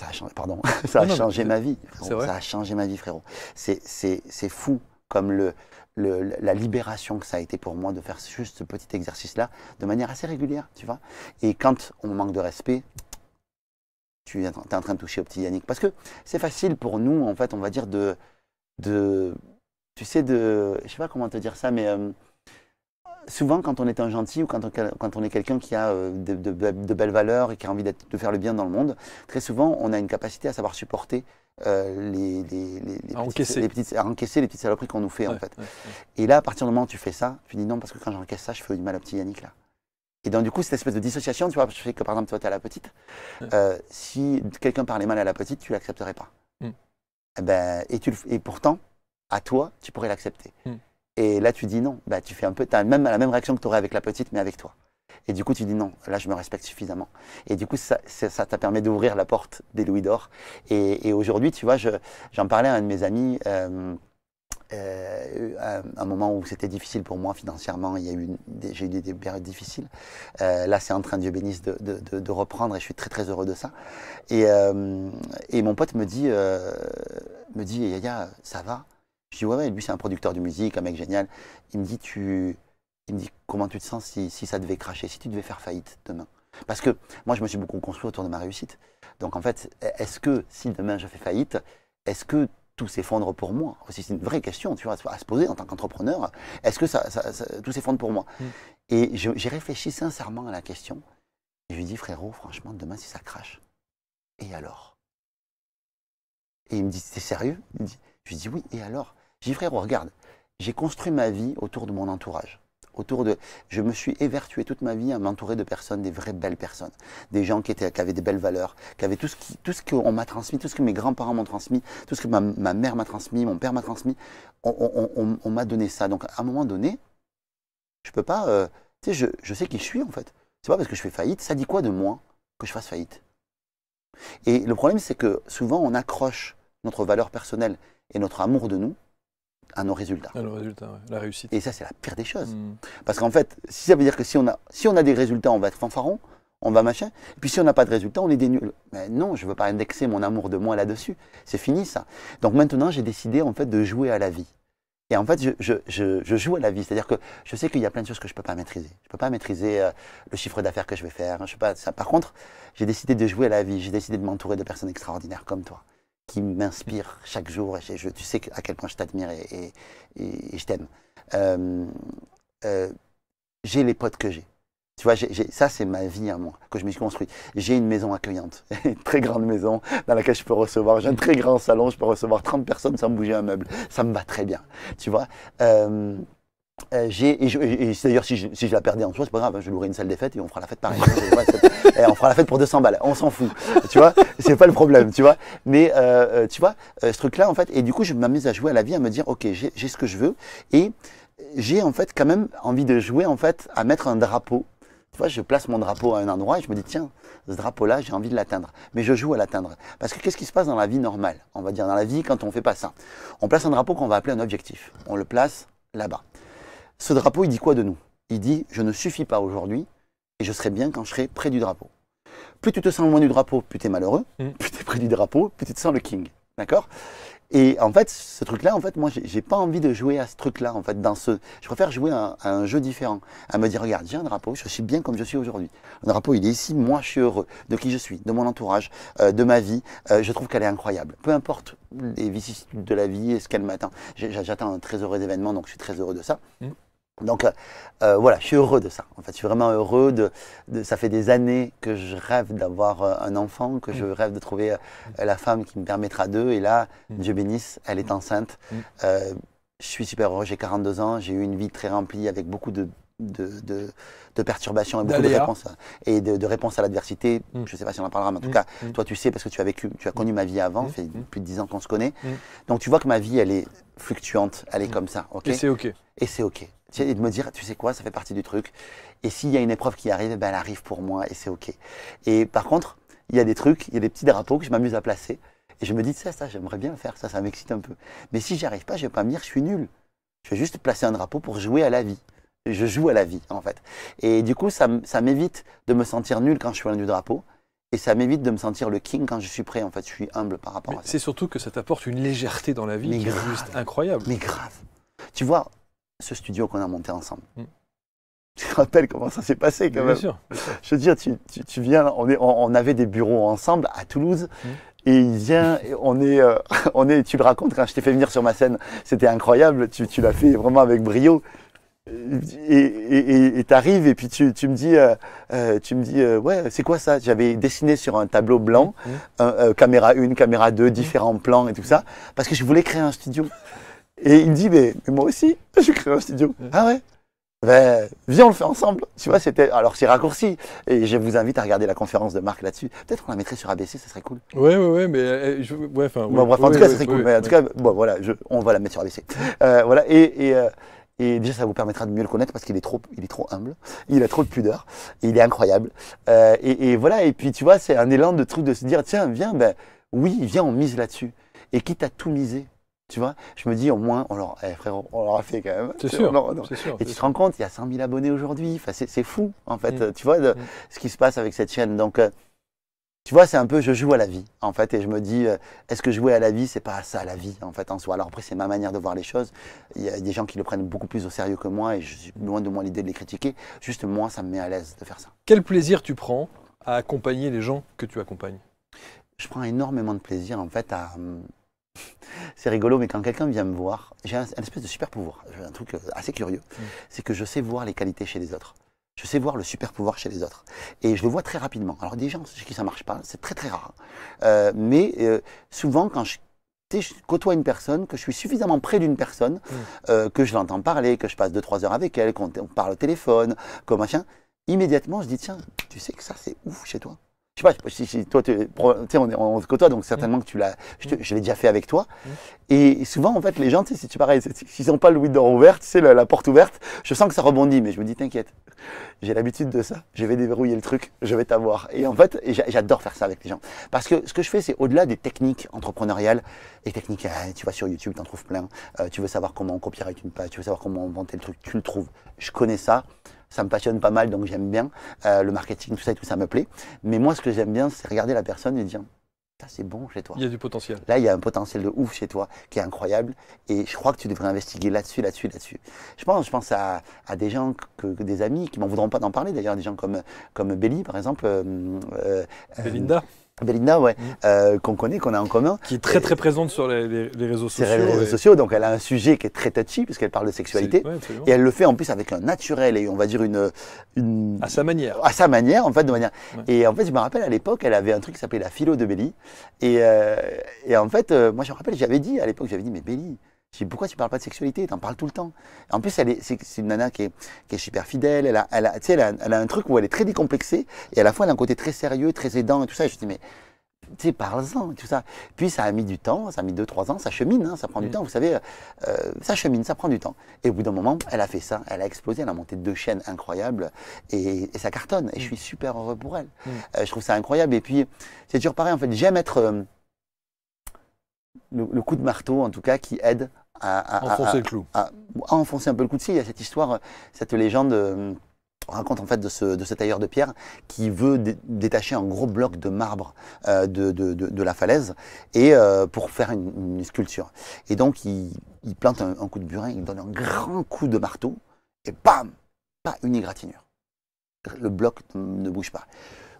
a changé, pardon, ça a changé ma vie. Ça a changé ma vie, frérot. C'est fou comme la libération que ça a été pour moi de faire juste ce petit exercice-là de manière assez régulière, tu vois. Et quand on manque de respect, tu es en train de toucher au petit Yannick. Parce que c'est facile pour nous, en fait, on va dire tu sais, je sais pas comment te dire ça, mais souvent, quand on est un gentil ou quand on est quelqu'un qui a de belles valeurs et qui a envie de faire le bien dans le monde, très souvent, on a une capacité à savoir supporter à encaisser les petites saloperies qu'on nous fait, en fait. Et là, à partir du moment où tu fais ça, tu dis non, parce que quand j'encaisse ça, je fais du mal au petit Yannick, là. Et donc, du coup, cette espèce de dissociation, tu vois, je fais que, par exemple, toi, tu es à la petite. Si quelqu'un parlait mal à la petite, tu ne l'accepterais pas. Et pourtant, à toi, tu pourrais l'accepter. Et là, tu dis non. Tu fais un peu, as même la même réaction que tu aurais avec la petite, mais avec toi. Et du coup, tu dis non, là, je me respecte suffisamment. Et du coup, ça te permet d'ouvrir la porte des louis d'or. Et aujourd'hui, tu vois, j'en parlais à un de mes amis, un moment où c'était difficile pour moi financièrement. J'ai eu des périodes difficiles. Là, c'est en train, Dieu bénisse, de reprendre et je suis très, très heureux de ça. Et mon pote me dit, Yaya, ça va? Je dis, ouais, lui, c'est un producteur de musique, un mec génial. Il me dit, comment tu te sens si ça devait cracher, si tu devais faire faillite demain? Parce que moi, je me suis beaucoup construit autour de ma réussite. Donc, en fait, est-ce que si demain je fais faillite, est-ce que tout s'effondre pour moi? C'est une vraie question, tu vois, à se poser en tant qu'entrepreneur. Est-ce que tout s'effondre pour moi? Et j'ai réfléchi sincèrement à la question. Et je lui ai dit, frérot, franchement, demain, si ça crache, et alors? Et il me dit, t'es sérieux? Je lui dis, oui, et alors? Je dis, frérot, regarde, j'ai construit ma vie autour de mon entourage. Je me suis évertué toute ma vie à m'entourer de personnes, des vraies belles personnes. Des gens qui avaient des belles valeurs, qui avaient tout ce qu'on m'a transmis, tout ce que mes grands-parents m'ont transmis, tout ce que ma mère m'a transmis, mon père m'a transmis. On m'a donné ça. Donc, à un moment donné, je peux pas... tu sais, je sais qui je suis, en fait. C'est pas parce que je fais faillite. Ça dit quoi de moi que je fasse faillite? Et le problème, c'est que souvent, on accroche notre valeur personnelle et notre amour de nous à nos résultats. À nos résultats, ouais. La réussite. Et ça, c'est la pire des choses. Parce qu'en fait, si ça veut dire que si on a des résultats, on va être fanfaron, on va machin. Et puis si on n'a pas de résultats, on est des nuls. Mais non, je ne veux pas indexer mon amour de moi là-dessus. C'est fini, ça. Donc maintenant, j'ai décidé, en fait, de jouer à la vie. Et en fait, je joue à la vie. C'est-à-dire que je sais qu'il y a plein de choses que je ne peux pas maîtriser. Je ne peux pas maîtriser le chiffre d'affaires que je vais faire. Je sais pas, ça. Par contre, j'ai décidé de jouer à la vie. J'ai décidé de m'entourer de personnes extraordinaires comme toi, qui m'inspire chaque jour. Tu sais à quel point je t'admire et je t'aime. J'ai les potes que j'ai. Tu vois, ça, c'est ma vie à moi, que je me suis construit. J'ai une maison accueillante, une très grande maison dans laquelle je peux recevoir. J'ai un très grand salon, je peux recevoir 30 personnes sans bouger un meuble. Ça me va très bien. Tu vois, d'ailleurs, si je la perdais en soi, c'est pas grave, je louerai une salle des fêtes et on fera la fête pareil. Et on fera la fête pour 200 balles, on s'en fout. Tu vois, c'est pas le problème, tu vois. Mais tu vois, ce truc-là, en fait, et du coup, je m'amuse à jouer à la vie, à me dire, ok, j'ai ce que je veux. Et j'ai en fait quand même envie de jouer, en fait, à mettre un drapeau. Tu vois, je place mon drapeau à un endroit et je me dis, tiens, ce drapeau-là, j'ai envie de l'atteindre. Mais je joue à l'atteindre. Parce que qu'est-ce qui se passe dans la vie normale? On va dire dans la vie quand on ne fait pas ça. On place un drapeau qu'on va appeler un objectif. On le place là-bas. Ce drapeau, il dit quoi de nous? Il dit, je ne suffis pas aujourd'hui et je serai bien quand je serai près du drapeau. Plus tu te sens loin du drapeau, plus tu es malheureux. Plus tu es près du drapeau, plus tu te sens le king. D'accord? Et en fait, ce truc-là, en fait, moi, j'ai pas envie de jouer à ce truc-là. En fait, je préfère jouer à un jeu différent. À me dire, regarde, j'ai un drapeau, je suis bien comme je suis aujourd'hui. Le drapeau, il est ici, moi, je suis heureux de qui je suis, de mon entourage, de ma vie. Je trouve qu'elle est incroyable. Peu importe les vicissitudes de la vie et ce qu'elle m'attend. J'attends un très heureux événement, donc je suis très heureux de ça. Donc voilà, je suis heureux de ça. En fait, je suis vraiment heureux ça fait des années que je rêve d'avoir un enfant, que je rêve de trouver la femme qui me permettra d'eux. Et là, Dieu bénisse, elle est enceinte. Je suis super heureux, j'ai 42 ans, j'ai eu une vie très remplie avec beaucoup de perturbations et beaucoup de réponses à l'adversité. Je ne sais pas si on en parlera, mais en tout cas, toi tu sais parce que tu as connu ma vie avant, ça fait plus de 10 ans qu'on se connaît. Donc tu vois que ma vie, elle est fluctuante, elle est comme ça. Okay, et c'est OK. Et c'est OK. Et de me dire, tu sais quoi, ça fait partie du truc. Et s'il y a une épreuve qui arrive, ben elle arrive pour moi et c'est OK. Et par contre, il y a des trucs, il y a des petits drapeaux que je m'amuse à placer. Et je me dis, ça j'aimerais bien faire, ça m'excite un peu. Mais si j'y arrive pas, je vais pas me dire, je suis nul. Je vais juste placer un drapeau pour jouer à la vie. Je joue à la vie, en fait. Et du coup, ça m'évite de me sentir nul quand je suis loin du drapeau. Et ça m'évite de me sentir le king quand je suis prêt. En fait, je suis humble par rapport à ça. C'est surtout que ça t'apporte une légèreté dans la vie qui est juste incroyable. Mais grave. Tu vois, ce studio qu'on a monté ensemble. Tu te rappelles comment ça s'est passé quand même? Bien sûr. Je veux dire, tu viens, on avait des bureaux ensemble à Toulouse. Et il vient, tu le racontes quand je t'ai fait venir sur ma scène, c'était incroyable, tu l'as fait vraiment avec brio. Et t'arrives et puis tu me dis, ouais, c'est quoi ça? J'avais dessiné sur un tableau blanc, caméra 1, caméra 2, différents plans et tout ça, parce que je voulais créer un studio. Et il me dit, mais moi aussi, je crée un studio. Ah ouais? Ben, viens, on le fait ensemble. Tu vois, alors c'est raccourci. Et je vous invite à regarder la conférence de Marc là-dessus. Peut-être qu'on la mettrait sur ABC, ça serait cool. Ouais, mais ouais, enfin. Bon, bref, en tout cas, ça serait cool. Mais en tout cas, bon, voilà, on va la mettre sur ABC. Voilà. Et déjà, ça vous permettra de mieux le connaître parce qu'il est trop humble. Il a trop de pudeur. Il est incroyable. Et voilà. Et puis, tu vois, c'est un élan de truc de se dire, tiens, viens, ben oui, viens, on mise là-dessus. Et quitte à tout miser. Tu vois, je me dis au moins, frérot, on l'aura fait quand même. C'est sûr, c'est sûr. Et tu te rends compte, il y a 100 000 abonnés aujourd'hui. Enfin, c'est fou, en fait, tu vois, ce qui se passe avec cette chaîne. Donc, tu vois, c'est un peu, je joue à la vie, en fait. Et je me dis, est-ce que jouer à la vie, c'est pas ça, la vie, en fait, en soi. Alors après, c'est ma manière de voir les choses. Il y a des gens qui le prennent beaucoup plus au sérieux que moi. Et je suis loin de moi l'idée de les critiquer. Juste, moi, ça me met à l'aise de faire ça. Quel plaisir tu prends à accompagner les gens que tu accompagnes? Je prends énormément de plaisir, en fait, à... C'est rigolo, mais quand quelqu'un vient me voir, j'ai un espèce de super pouvoir, un truc assez curieux, c'est que je sais voir les qualités chez les autres. Je sais voir le super pouvoir chez les autres. Et je le vois très rapidement. Alors des gens chez qui ça marche pas, c'est très très rare. Mais souvent, quand je côtoie une personne, que je suis suffisamment près d'une personne, que je l'entends parler, que je passe 2-3 heures avec elle, qu'on parle au téléphone, comme machin, immédiatement je dis, tiens, tu sais que ça c'est ouf chez toi. Je sais pas si toi, on se côtoie, donc certainement que je l'ai déjà fait avec toi. Et souvent, en fait, les gens, si tu pareil, s'ils n'ont pas le window ouvert, tu sais, la porte ouverte, je sens que ça rebondit, mais je me dis, t'inquiète, j'ai l'habitude de ça, je vais déverrouiller le truc, je vais t'avoir. Et en fait, j'adore faire ça avec les gens. Parce que ce que je fais, c'est au-delà des techniques entrepreneuriales, les techniques, tu vas sur YouTube, tu en trouves plein, tu veux savoir comment on copyright une page, tu veux savoir comment inventer le truc, tu le trouves. Je connais ça. Ça me passionne pas mal, donc j'aime bien. Le marketing, tout ça me plaît. Mais moi, ce que j'aime bien, c'est regarder la personne et dire, ça c'est bon chez toi. Il y a du potentiel. Là, il y a un potentiel de ouf chez toi qui est incroyable. Et je crois que tu devrais investiguer là-dessus. Je pense à des gens, des amis qui m'en voudront pas d'en parler. D'ailleurs, des gens comme Belly, par exemple. Belinda, ouais, qu'on connaît, qu'on a en commun. Qui est très très présente sur les réseaux sociaux. Sur les réseaux sociaux, donc elle a un sujet qui est très touchy, puisqu'elle parle de sexualité. Et elle le fait en plus avec un naturel et on va dire à sa manière. À sa manière, en fait, de manière. Ouais. Et en fait, je me rappelle à l'époque, elle avait un truc qui s'appelait la philo de Belly. Et en fait, moi je me rappelle, j'avais dit, mais Belly, je dis, pourquoi tu ne parles pas de sexualité? Tu en parles tout le temps. En plus, c'est une nana qui est super fidèle. Elle a un truc où elle est très décomplexée. Et à la fois, elle a un côté très sérieux, très aidant et tout ça. Et je dis, mais tu sais, parle-en, tout ça. Puis ça a mis du temps, ça a mis 2-3 ans, ça chemine, hein, ça prend du temps. Vous savez, ça chemine, ça prend du temps. Et au bout d'un moment, elle a fait ça, elle a explosé, elle a monté 2 chaînes incroyables et ça cartonne. Et je suis super heureux pour elle. Je trouve ça incroyable. Et puis, c'est toujours pareil, en fait, j'aime être le coup de marteau, en tout cas, qui aide à enfoncer le clou. À enfoncer un peu le coup de scie. Il y a cette histoire, cette légende, on raconte en fait de ce tailleur de pierre qui veut détacher un gros bloc de marbre de la falaise et pour faire une sculpture. Et donc il plante un coup de burin, il donne un grand coup de marteau et bam, pas une égratignure. Le bloc ne bouge pas.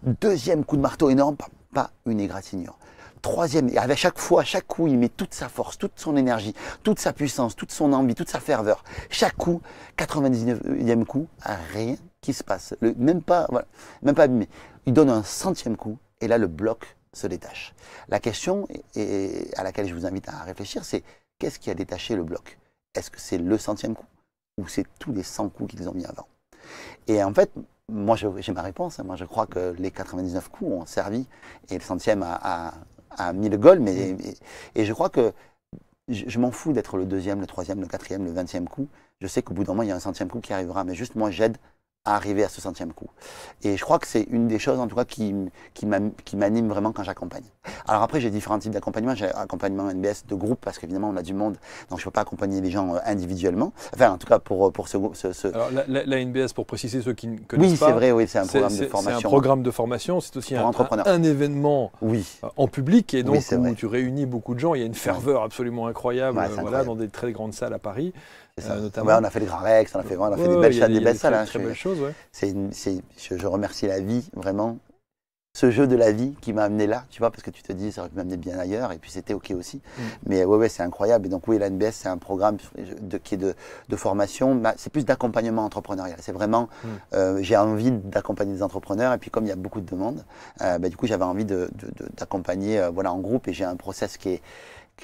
Deuxième coup de marteau énorme, pas une égratignure. Troisième, et à chaque coup, il met toute sa force, toute son énergie, toute sa puissance, toute son envie, toute sa ferveur. Chaque coup, 99e coup, rien qui se passe. Même pas abîmé. Il donne un 100e coup, et là, le bloc se détache. La question à laquelle je vous invite à réfléchir, c'est qu'est-ce qui a détaché le bloc? Est-ce que c'est le 100e coup, ou c'est tous les 100 coups qu'ils ont mis avant? Et en fait, moi, j'ai ma réponse. Moi, je crois que les 99 coups ont servi, et le 100e a mis le goal, et je crois que je m'en fous d'être le 2e, le 3e, le 4e, le 20e coup. Je sais qu'au bout d'un moment, il y a un 100e coup qui arrivera, mais juste moi, j'aide à arriver à ce 100e coup. Et je crois que c'est une des choses, en tout cas, qui m'anime vraiment quand j'accompagne. Alors après, j'ai différents types d'accompagnement. J'ai accompagnement NBS de groupe, parce qu'évidemment, on a du monde, donc je ne peux pas accompagner les gens individuellement. Enfin, en tout cas, pour ce... Alors, la NBS, pour préciser ceux qui ne connaissent pas... Oui, c'est vrai, oui, c'est un programme de formation. C'est un programme de formation, c'est aussi un événement en public, et donc où tu réunis beaucoup de gens. Il y a une ferveur absolument incroyable, incroyable. Dans des très grandes salles à Paris. Notamment. Ouais, on a fait les Grands Rex, on a fait des belles salles, des belles salles. Très belles choses, ouais. Je remercie la vie, vraiment. ce jeu de la vie qui m'a amené là, tu vois, parce que tu te dis ça aurait pu m'amener bien ailleurs, et puis c'était ok aussi. Mais ouais, c'est incroyable. Et donc oui, l'ANBS, c'est un programme qui est de formation, c'est plus d'accompagnement entrepreneurial. C'est vraiment, j'ai envie d'accompagner des entrepreneurs, et puis comme il y a beaucoup de demandes, du coup j'avais envie d'accompagner voilà, en groupe, et j'ai un process qui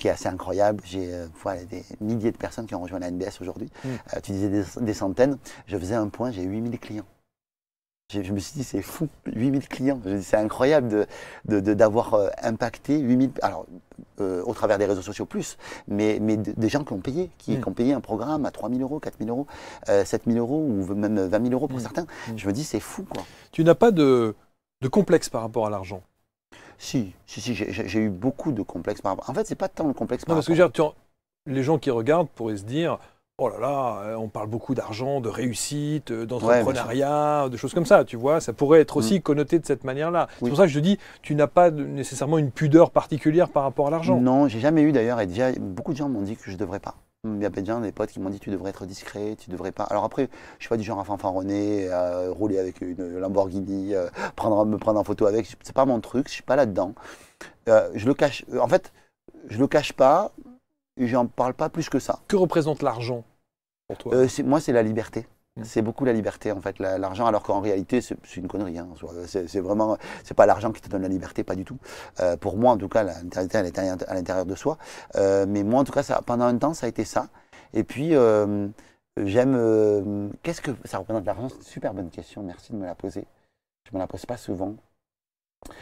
est assez incroyable. J'ai voilà, des milliers de personnes qui ont rejoint l'ANBS aujourd'hui. Tu disais des centaines. Je faisais un point, j'ai 8000 clients. Je me suis dit, c'est fou, 8000 clients. C'est incroyable d'avoir impacté 8000, alors au travers des réseaux sociaux plus, mais des gens qui ont payé, qui ont payé un programme à 3000 euros, 4000 euros, 7000 euros ou même 20 000 euros pour certains. Je me dis, c'est fou, quoi. Tu n'as pas de complexe par rapport à l'argent? Si, j'ai eu beaucoup de complexes par rapport. En fait, c'est pas tant le complexe par rapport. Parce que les gens qui regardent pourraient se dire, oh là là, on parle beaucoup d'argent, de réussite, d'entrepreneuriat, de choses comme ça, tu vois. Ça pourrait être aussi connoté de cette manière-là. Oui. C'est pour ça que je te dis, tu n'as pas nécessairement une pudeur particulière par rapport à l'argent. Non, j'ai jamais eu d'ailleurs, et déjà, beaucoup de gens m'ont dit que je ne devrais pas. Il y a des gens, des potes qui m'ont dit tu devrais être discret, tu devrais pas. Alors après, je ne suis pas du genre à fanfaronner, à rouler avec une Lamborghini, me prendre en photo avec. C'est pas mon truc, je suis pas là-dedans. Je le cache. En fait, je le cache pas. J'en parle pas plus que ça. Que représente l'argent pour toi? Moi, c'est la liberté. C'est beaucoup la liberté, en fait, l'argent, alors qu'en réalité, c'est une connerie. Hein. C'est vraiment, c'est pas l'argent qui te donne la liberté, pas du tout. Pour moi, en tout cas, la liberté, elle est à l'intérieur de soi. Mais moi, en tout cas, pendant un temps, ça a été ça. Et puis, j'aime... qu'est-ce que ça représente l'argent? C'est une super bonne question, merci de me la poser. Je me la pose pas souvent.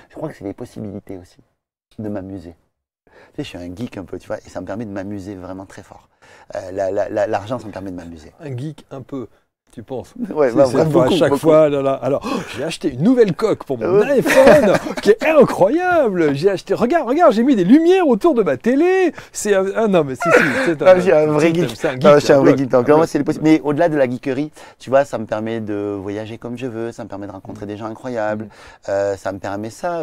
Je crois que c'est les possibilités aussi de m'amuser. Tu sais, je suis un geek un peu, tu vois, et ça me permet de m'amuser vraiment très fort. L'argent, ça me permet de m'amuser. Un geek un peu, tu penses? Ouais, beaucoup, à chaque fois, là. Alors, j'ai acheté une nouvelle coque pour mon iPhone, qui est incroyable. J'ai acheté, regarde, j'ai mis des lumières autour de ma télé. C'est non, mais si, je suis un vrai geek. Je suis un vrai geek. Donc, moi, c'est mais au-delà de la geekerie, tu vois, ça me permet de voyager comme je veux, ça me permet de rencontrer des gens incroyables, ça me permet ça.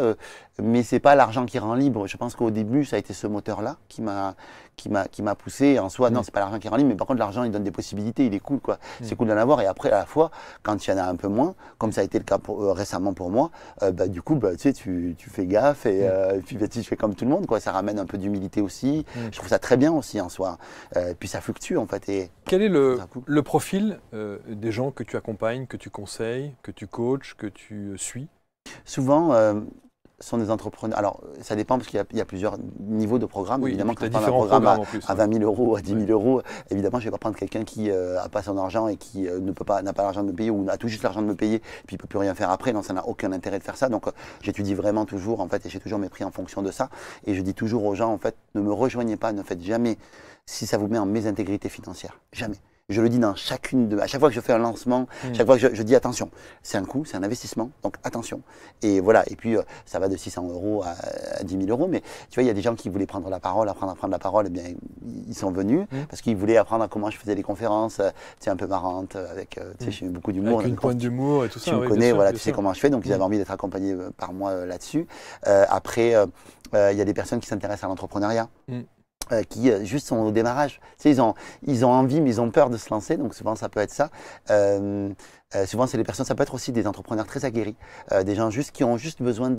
Mais c'est pas l'argent qui rend libre. Je pense qu'au début, ça a été ce moteur-là qui m'a poussé. En soi, non, c'est pas l'argent qui rend libre, mais par contre, l'argent, il donne des possibilités, il est cool, quoi. C'est cool d'en avoir. Et après, à la fois, quand il y en a un peu moins, comme ça a été le cas récemment pour moi, du coup, tu sais, tu fais gaffe et puis tu fais comme tout le monde, quoi. Ça ramène un peu d'humilité aussi. Je trouve ça très bien aussi en soi. Puis ça fluctue, en fait. Et quel est le profil des gens que tu accompagnes, que tu conseilles, que tu coaches, que tu suis? Souvent, sont des entrepreneurs. Alors, ça dépend parce qu'il y a plusieurs niveaux de programme. Oui, évidemment, quand tu as on prend un programme à 20 000 euros, à 10 000 euros, évidemment, je ne vais pas prendre quelqu'un qui n'a pas son argent et qui n'a pas l'argent de me payer ou a tout juste l'argent de me payer, puis il ne peut plus rien faire après. Non, ça n'a aucun intérêt de faire ça. Donc, j'étudie vraiment toujours, en fait, et j'ai toujours mes prix en fonction de ça. Et je dis toujours aux gens, en fait, ne me rejoignez pas, ne faites jamais si ça vous met en mésintégrité financière. Jamais. Je le dis à chaque fois que je fais un lancement, chaque fois que je dis attention, c'est un coût, c'est un investissement, donc attention. Et voilà, et puis ça va de 600 euros à 10 000 euros, mais tu vois, il y a des gens qui voulaient prendre la parole, apprendre à prendre la parole, et bien ils sont venus parce qu'ils voulaient apprendre à comment je faisais les conférences, tu sais, un peu marrantes, avec, tu sais, j'ai beaucoup d'humour. Avec une pointe d'humour et tout ça. Tu me connais, voilà, tu sais comment je fais, donc ils avaient envie d'être accompagnés par moi là-dessus. Après, il y a des personnes qui s'intéressent à l'entrepreneuriat. Qui juste sont au démarrage. Tu sais, ils ont envie, mais ils ont peur de se lancer, donc souvent ça peut être ça. Souvent, c'est les personnes, ça peut être aussi des entrepreneurs très aguerris, des gens juste qui ont juste besoin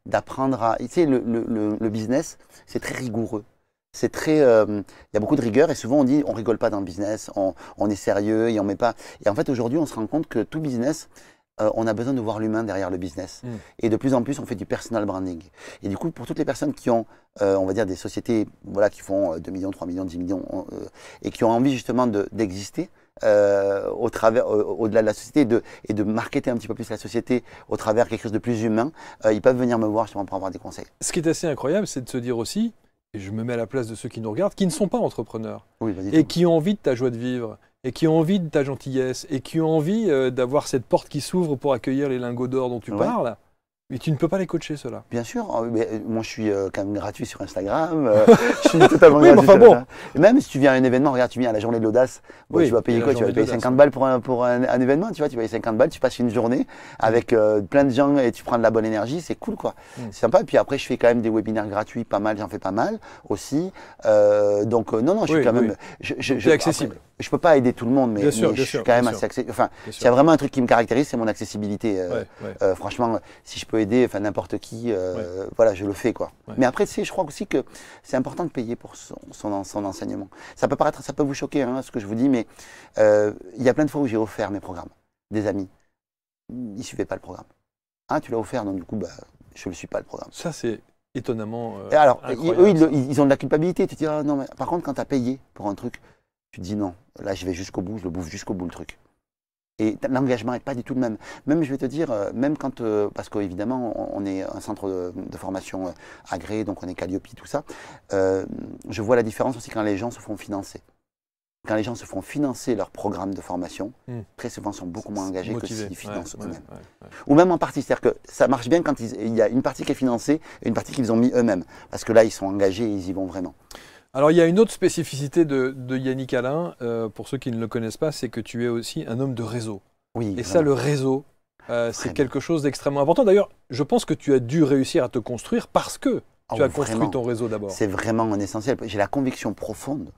d'apprendre à... Tu sais, le business, c'est très rigoureux. C'est très... il y a beaucoup de rigueur et souvent on dit on rigole pas dans le business, on est sérieux et on met pas... Et en fait, aujourd'hui, on se rend compte que tout business... on a besoin de voir l'humain derrière le business. Et de plus en plus, on fait du personal branding. Et du coup, pour toutes les personnes qui ont, on va dire, des sociétés voilà, qui font 2 millions, 3 millions, 10 millions, et qui ont envie justement d'exister au-delà de la société et de marketer un petit peu plus la société au travers quelque chose de plus humain, ils peuvent venir me voir justement pour avoir des conseils. Ce qui est assez incroyable, c'est de se dire aussi, et je me mets à la place de ceux qui nous regardent, qui ne sont pas entrepreneurs, et qui ont envie de ta joie de vivre, et qui ont envie de ta gentillesse, et qui ont envie d'avoir cette porte qui s'ouvre pour accueillir les lingots d'or dont tu parles. Mais tu ne peux pas les coacher, ceux-là. Bien sûr. Mais moi, je suis quand même gratuit sur Instagram. Je suis totalement gratuit. Enfin bon. Et même si tu viens à un événement, regarde, tu viens à la journée de l'audace, tu vas payer quoi? Tu vas payer 50 balles pour un événement, tu vois, tu payes 50 balles, tu passes une journée avec plein de gens et tu prends de la bonne énergie, c'est cool, quoi. C'est sympa. Et puis après, je fais quand même des webinaires gratuits, pas mal, j'en fais pas mal aussi. Donc, non, je suis quand même... C'est accessible. Après, je peux pas aider tout le monde, mais je suis quand même assez accessible. Enfin, s'il y a vraiment un truc qui me caractérise, c'est mon accessibilité. Franchement, si je peux peux aider n'importe qui, voilà, je le fais, quoi. Ouais. Mais après, tu sais, je crois aussi que c'est important de payer pour son enseignement. Ça peut vous choquer, hein, ce que je vous dis, mais il y a plein de fois où j'ai offert mes programmes. Des amis, ils ne suivaient pas le programme. Ah, tu l'as offert, donc du coup, je ne le suis pas, le programme. Ça, c'est étonnamment Et alors, eux, incroyable. ils ont de la culpabilité. Tu te dis, ah, non, mais par contre, quand tu as payé pour un truc, tu te dis non, là, je vais jusqu'au bout, je le bouffe jusqu'au bout, le truc. Et l'engagement n'est pas du tout le même. Même, je vais te dire, même quand, parce qu'évidemment, on est un centre de formation agréé, donc on est Calliope, tout ça, je vois la différence aussi quand les gens se font financer. Quand les gens se font financer leur programme de formation, très souvent sont beaucoup moins engagés Motivé. que s'ils financent eux-mêmes. Ouais. Ou même en partie, c'est-à-dire que ça marche bien quand il y a une partie qui est financée et une partie qu'ils ont mis eux-mêmes. Parce que là, ils sont engagés et ils y vont vraiment. Alors, il y a une autre spécificité de Yannick Alain, pour ceux qui ne le connaissent pas, c'est que tu es aussi un homme de réseau. Oui, Et vraiment. ça, le réseau, c'est quelque chose d'extrêmement important. D'ailleurs, je pense que tu as dû réussir à te construire parce que tu as construit vraiment. ton réseau d'abord. C'est vraiment un essentiel. J'ai la conviction profonde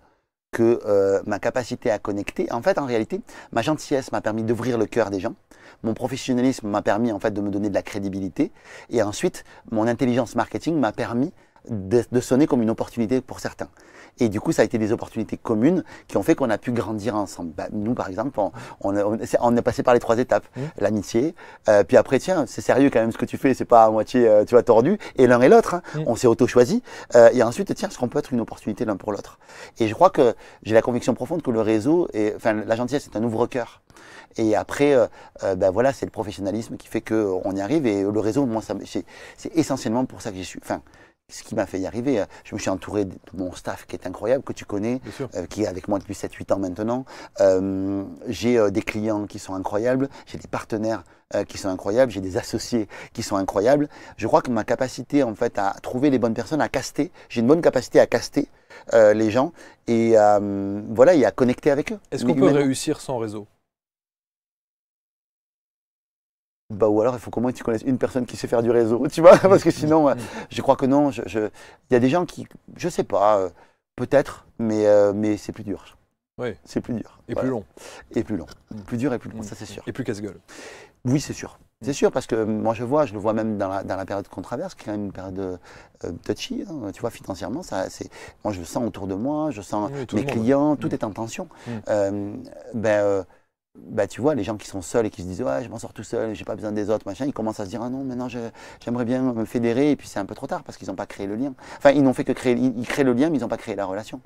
que ma capacité à connecter, en fait, en réalité, ma gentillesse m'a permis d'ouvrir le cœur des gens. Mon professionnalisme m'a permis en fait de me donner de la crédibilité. Et ensuite, mon intelligence marketing m'a permis de sonner comme une opportunité pour certains. Et du coup, ça a été des opportunités communes qui ont fait qu'on a pu grandir ensemble. Nous, par exemple, on est passé par les 3 étapes. L'amitié, puis après, tiens, c'est sérieux quand même ce que tu fais, c'est pas à moitié, tu vois, tordu. Et l'un et l'autre, on s'est auto-choisi. Et ensuite, tiens, est-ce qu'on peut être une opportunité l'un pour l'autre? Et je crois que j'ai la conviction profonde que le réseau, la gentillesse, c'est un ouvre-cœur. Et après, voilà, c'est le professionnalisme qui fait qu'on y arrive. Et le réseau, moi, c'est essentiellement pour ça que j'y suis. Ce qui m'a fait y arriver, je me suis entouré de mon staff qui est incroyable, que tu connais, qui est avec moi depuis 7-8 ans maintenant. J'ai des clients qui sont incroyables, j'ai des partenaires qui sont incroyables, j'ai des associés qui sont incroyables. Je crois que ma capacité en fait à trouver les bonnes personnes, à caster, j'ai une bonne capacité à caster les gens et voilà, et à connecter avec eux. Est-ce qu'on peut réussir sans réseau? Ou alors il faut qu'au moins tu connaisses une personne qui sait faire du réseau, tu vois, parce que sinon, je crois que non. Il y a des gens qui, je sais pas, peut-être, mais c'est plus dur. Oui. C'est plus dur. Et plus long. Et plus long. Plus dur et plus long, ça c'est sûr. Et plus casse-gueule. Oui, c'est sûr. C'est sûr, parce que moi je le vois même dans la période qu'on traverse, qui est quand même une période touchy, hein, tu vois, financièrement. Moi je le sens autour de moi, je sens mes clients, tout est en tension. Tu vois, les gens qui sont seuls et qui se disent ouais, je m'en sors tout seul, j'ai pas besoin des autres, machin, ils commencent à se dire ah non, maintenant j'aimerais bien me fédérer, et puis c'est un peu trop tard parce qu'ils n'ont pas créé le lien. Enfin, ils n'ont fait que ils créent le lien, mais ils n'ont pas créé la relation.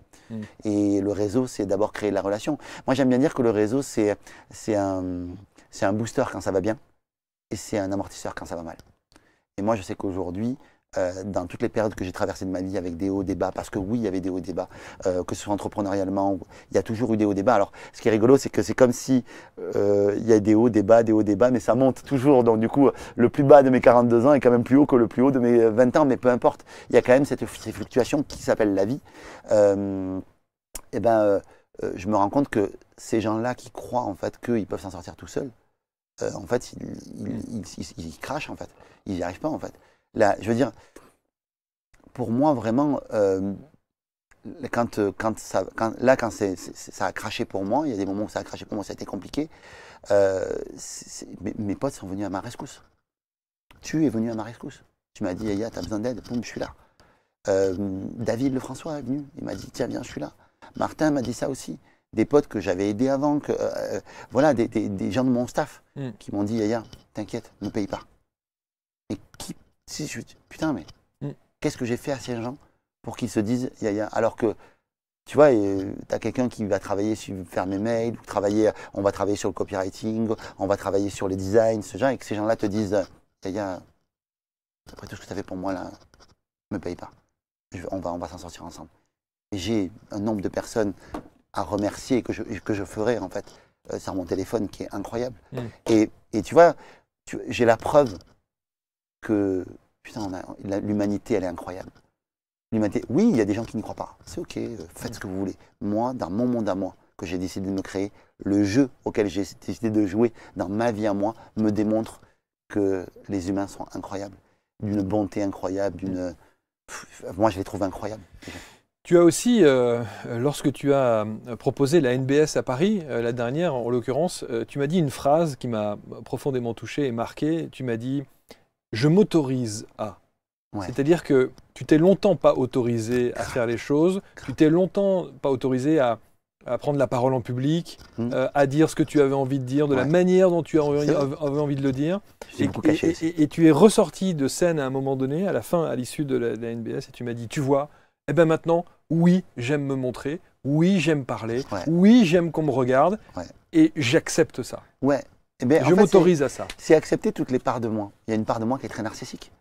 Et le réseau, c'est d'abord créer la relation. Moi, j'aime bien dire que le réseau, c'est un booster quand ça va bien, et c'est un amortisseur quand ça va mal. Et moi, je sais qu'aujourd'hui, dans toutes les périodes que j'ai traversées de ma vie avec des hauts, des bas, parce que oui, il y avait des hauts, des bas, que ce soit entrepreneurialement, il y a toujours eu des hauts, des bas. Alors, ce qui est rigolo, c'est que c'est comme si il y a des hauts, des bas, mais ça monte toujours. Donc, du coup, le plus bas de mes 42 ans est quand même plus haut que le plus haut de mes 20 ans, mais peu importe. Il y a quand même ces fluctuations qui s'appellent la vie. Je me rends compte que ces gens-là qui croient en fait qu'ils peuvent s'en sortir tout seuls, en fait, ils crachent en fait. Ils n'y arrivent pas en fait. Là, je veux dire, pour moi, vraiment, quand ça a craché pour moi, il y a des moments où ça a craché pour moi, ça a été compliqué, mes potes sont venus à ma rescousse. Tu es venu à ma rescousse. Tu m'as dit, Yaya, tu as besoin d'aide, boum, je suis là. David Lefrançois est venu, il m'a dit, tiens, viens, je suis là. Martin m'a dit ça aussi. Des potes que j'avais aidés avant, voilà, des gens de mon staff qui m'ont dit, Yaya, t'inquiète, ne paye pas. Et putain, mais qu'est-ce que j'ai fait à ces gens pour qu'ils se disent Yaya, alors que tu vois, tu as quelqu'un qui va travailler sur faire mes mails, on va travailler sur le copywriting, on va travailler sur les designs, ce genre, et que ces gens-là te disent Yaya, après tout ce que tu as fait pour moi là, ne me paye pas. On va s'en sortir ensemble. Et j'ai un nombre de personnes à remercier que je ferai en fait sur mon téléphone qui est incroyable. Et tu vois, j'ai la preuve que putain, l'humanité, elle est incroyable. L'humanité, oui, il y a des gens qui n'y croient pas. C'est ok, faites ce que vous voulez. Moi, dans mon monde à moi, que j'ai décidé de me créer, le jeu auquel j'ai décidé de jouer dans ma vie à moi, me démontre que les humains sont incroyables. D'une bonté incroyable, moi, je les trouve incroyables. Tu as aussi, lorsque tu as proposé la NBS à Paris, la dernière en l'occurrence, tu m'as dit une phrase qui m'a profondément touché et marqué. Tu m'as dit je m'autorise à. Ouais. C'est-à-dire que tu t'es longtemps pas autorisé à faire les choses, tu t'es longtemps pas autorisé à prendre la parole en public, à dire ce que tu avais envie de dire, de la manière dont tu avais envie de le dire. Et tu es ressorti de scène à un moment donné, à la fin, à l'issue de la NBS, et tu m'as dit, tu vois, eh ben maintenant, oui, j'aime me montrer, oui, j'aime parler, oui, j'aime qu'on me regarde, et j'accepte ça. Ouais. Eh ben, je m'autorise à ça. C'est accepter toutes les parts de moi. Il y a une part de moi qui est très narcissique.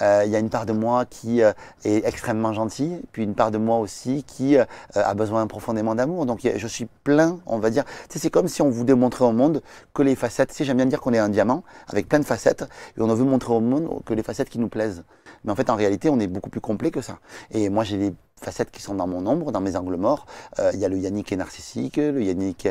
Il y a une part de moi qui est extrêmement gentille, puis une part de moi aussi qui a besoin profondément d'amour. Donc je suis plein, on va dire. Tu sais, c'est comme si on voulait montrer au monde que les facettes. Tu sais, j'aime bien dire qu'on est un diamant avec plein de facettes, et on veut montrer au monde que les facettes qui nous plaisent. Mais en fait, en réalité, on est beaucoup plus complet que ça. Et moi, j'ai des facettes qui sont dans mon ombre, dans mes angles morts. Il y a le Yannick qui est narcissique, le Yannick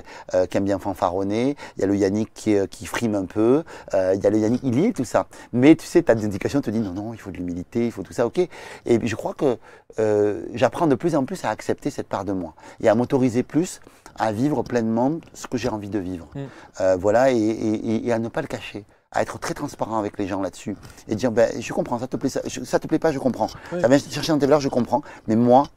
qui aime bien fanfaronner, il y a le Yannick qui frime un peu, il y a le Yannick, il y est tout ça. Mais tu sais, ta éducation te dit non, non, il faut de l'humilité, il faut tout ça, ok. Et je crois que j'apprends de plus en plus à accepter cette part de moi et à m'autoriser plus à vivre pleinement ce que j'ai envie de vivre. Voilà, et à ne pas le cacher. À être très transparent avec les gens là-dessus et dire ben, je comprends, ça te plaît, ça te plaît pas, je comprends. Ça vient chercher dans tes valeurs, je comprends. Mais moi,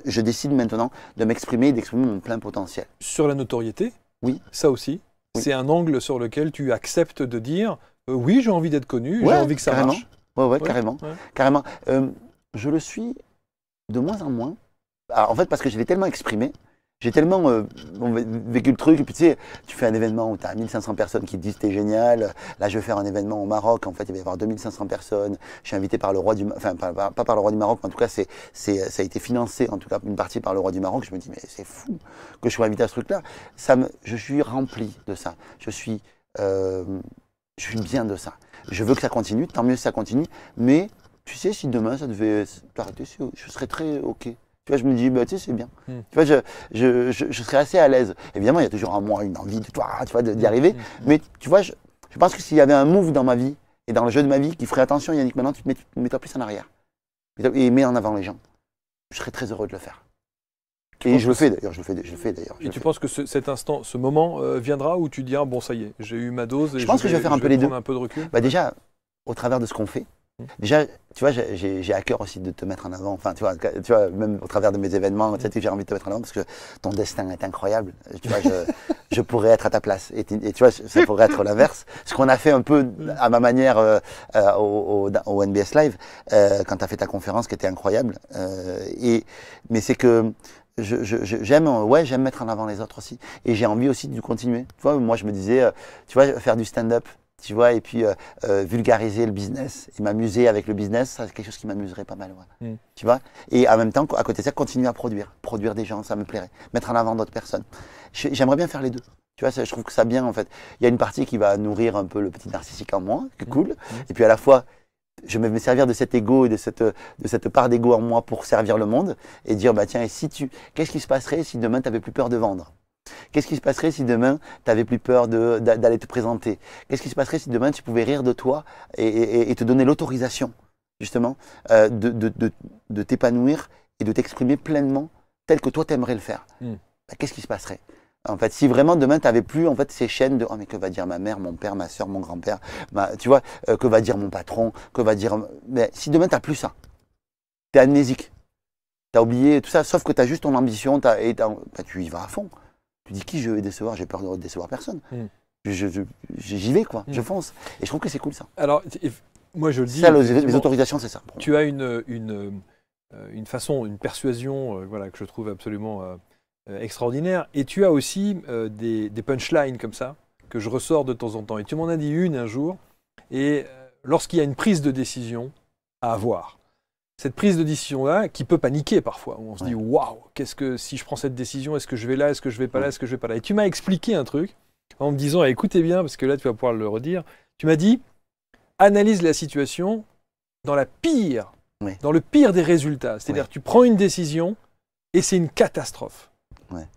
je décide maintenant de m'exprimer et d'exprimer mon plein potentiel. Sur la notoriété, oui, ça aussi, c'est un angle sur lequel tu acceptes de dire oui, j'ai envie d'être connu, j'ai envie que ça marche. Ouais, carrément. Carrément. Je le suis de moins en moins. Alors, en fait, parce que je l'ai tellement exprimé. J'ai tellement vécu le truc, et puis tu sais, tu fais un événement où tu as 1500 personnes qui te disent t'es génial. Là, je vais faire un événement au Maroc, en fait, il va y avoir 2500 personnes. Je suis invité par le roi du Maroc, enfin, pas par le roi du Maroc, mais en tout cas, ça a été financé, en tout cas, une partie par le roi du Maroc. Je me dis, mais c'est fou que je sois invité à ce truc-là. Je suis rempli de ça. Je suis bien de ça. Je veux que ça continue, tant mieux si ça continue, mais tu sais, si demain ça devait s'arrêter, je serais très OK. Tu vois, je me dis, bah, tu sais, c'est bien. Tu vois, je serais assez à l'aise. Évidemment, il y a toujours en moi une envie tu vois, d'y arriver. Mais tu vois, je pense que s'il y avait un move dans ma vie et dans le jeu de ma vie qui ferait attention, Yannick, maintenant, tu te mets plus en arrière. Et mets en avant les gens. Je serais très heureux de le faire. Et je le fais d'ailleurs, je le fais d'ailleurs. Et tu penses que cet instant, ce moment viendra où tu diras, bon, ça y est, j'ai eu ma dose et je pense que je vais faire un peu les deux. Un peu de recul. Bah, déjà, au travers de ce qu'on fait, déjà, tu vois, j'ai à cœur aussi de te mettre en avant. Enfin, tu vois, même au travers de mes événements, tu sais, j'ai envie de te mettre en avant parce que ton destin est incroyable. Tu vois, je pourrais être à ta place. Et tu vois, ça pourrait être l'inverse. Ce qu'on a fait un peu à ma manière au NBS Live, quand tu as fait ta conférence qui était incroyable. Mais c'est que j'aime mettre en avant les autres aussi. Et j'ai envie aussi de continuer. Tu vois, moi, je me disais, tu vois, faire du stand-up. Tu vois, et puis vulgariser le business et m'amuser avec le business, ça c'est quelque chose qui m'amuserait pas mal. Ouais. Tu vois, et en même temps, à côté de ça, continuer à produire des gens, ça me plairait, mettre en avant d'autres personnes. J'aimerais bien faire les deux. Tu vois, je trouve que ça bien en fait. Il y a une partie qui va nourrir un peu le petit narcissique en moi, qui est cool, et puis à la fois, je vais me servir de cet ego et de cette part d'ego en moi pour servir le monde et dire bah tiens, qu'est-ce qui se passerait si demain tu n'avais plus peur de vendre? Qu'est-ce qui se passerait si demain, tu n'avais plus peur d'aller te présenter? Qu'est-ce qui se passerait si demain, tu pouvais rire de toi et te donner l'autorisation, justement, de t'épanouir et de t'exprimer pleinement tel que toi, tu aimerais le faire? Bah, qu'est-ce qui se passerait? En fait, si vraiment demain, tu n'avais plus en fait, ces chaînes de « Oh, mais que va dire ma mère, mon père, ma soeur, mon grand-père » tu vois, que va dire mon patron, que va dire… Mais si demain, tu n'as plus ça, tu es amnésique, tu as oublié tout ça, sauf que tu as juste ton ambition bah, tu y vas à fond. Tu dis qui je vais décevoir, j'ai peur de décevoir personne. J'y vais, quoi, je fonce. Et je trouve que c'est cool ça. Alors, moi je le dis. Ça, les autorisations, c'est ça. Tu as une façon, une persuasion voilà, que je trouve absolument extraordinaire. Et tu as aussi des punchlines comme ça, que je ressors de temps en temps. Et tu m'en as dit une un jour. Et lorsqu'il y a une prise de décision à avoir, cette prise de décision-là, qui peut paniquer parfois, où on se dit « Waouh, si je prends cette décision, est-ce que je vais là, est-ce que je vais pas là, est-ce que je vais pas là ?» Et tu m'as expliqué un truc en me disant « Écoutez bien, parce que là, tu vas pouvoir le redire. » Tu m'as dit « Analyse la situation dans le pire des résultats. » C'est-à-dire, tu prends une décision et c'est une catastrophe.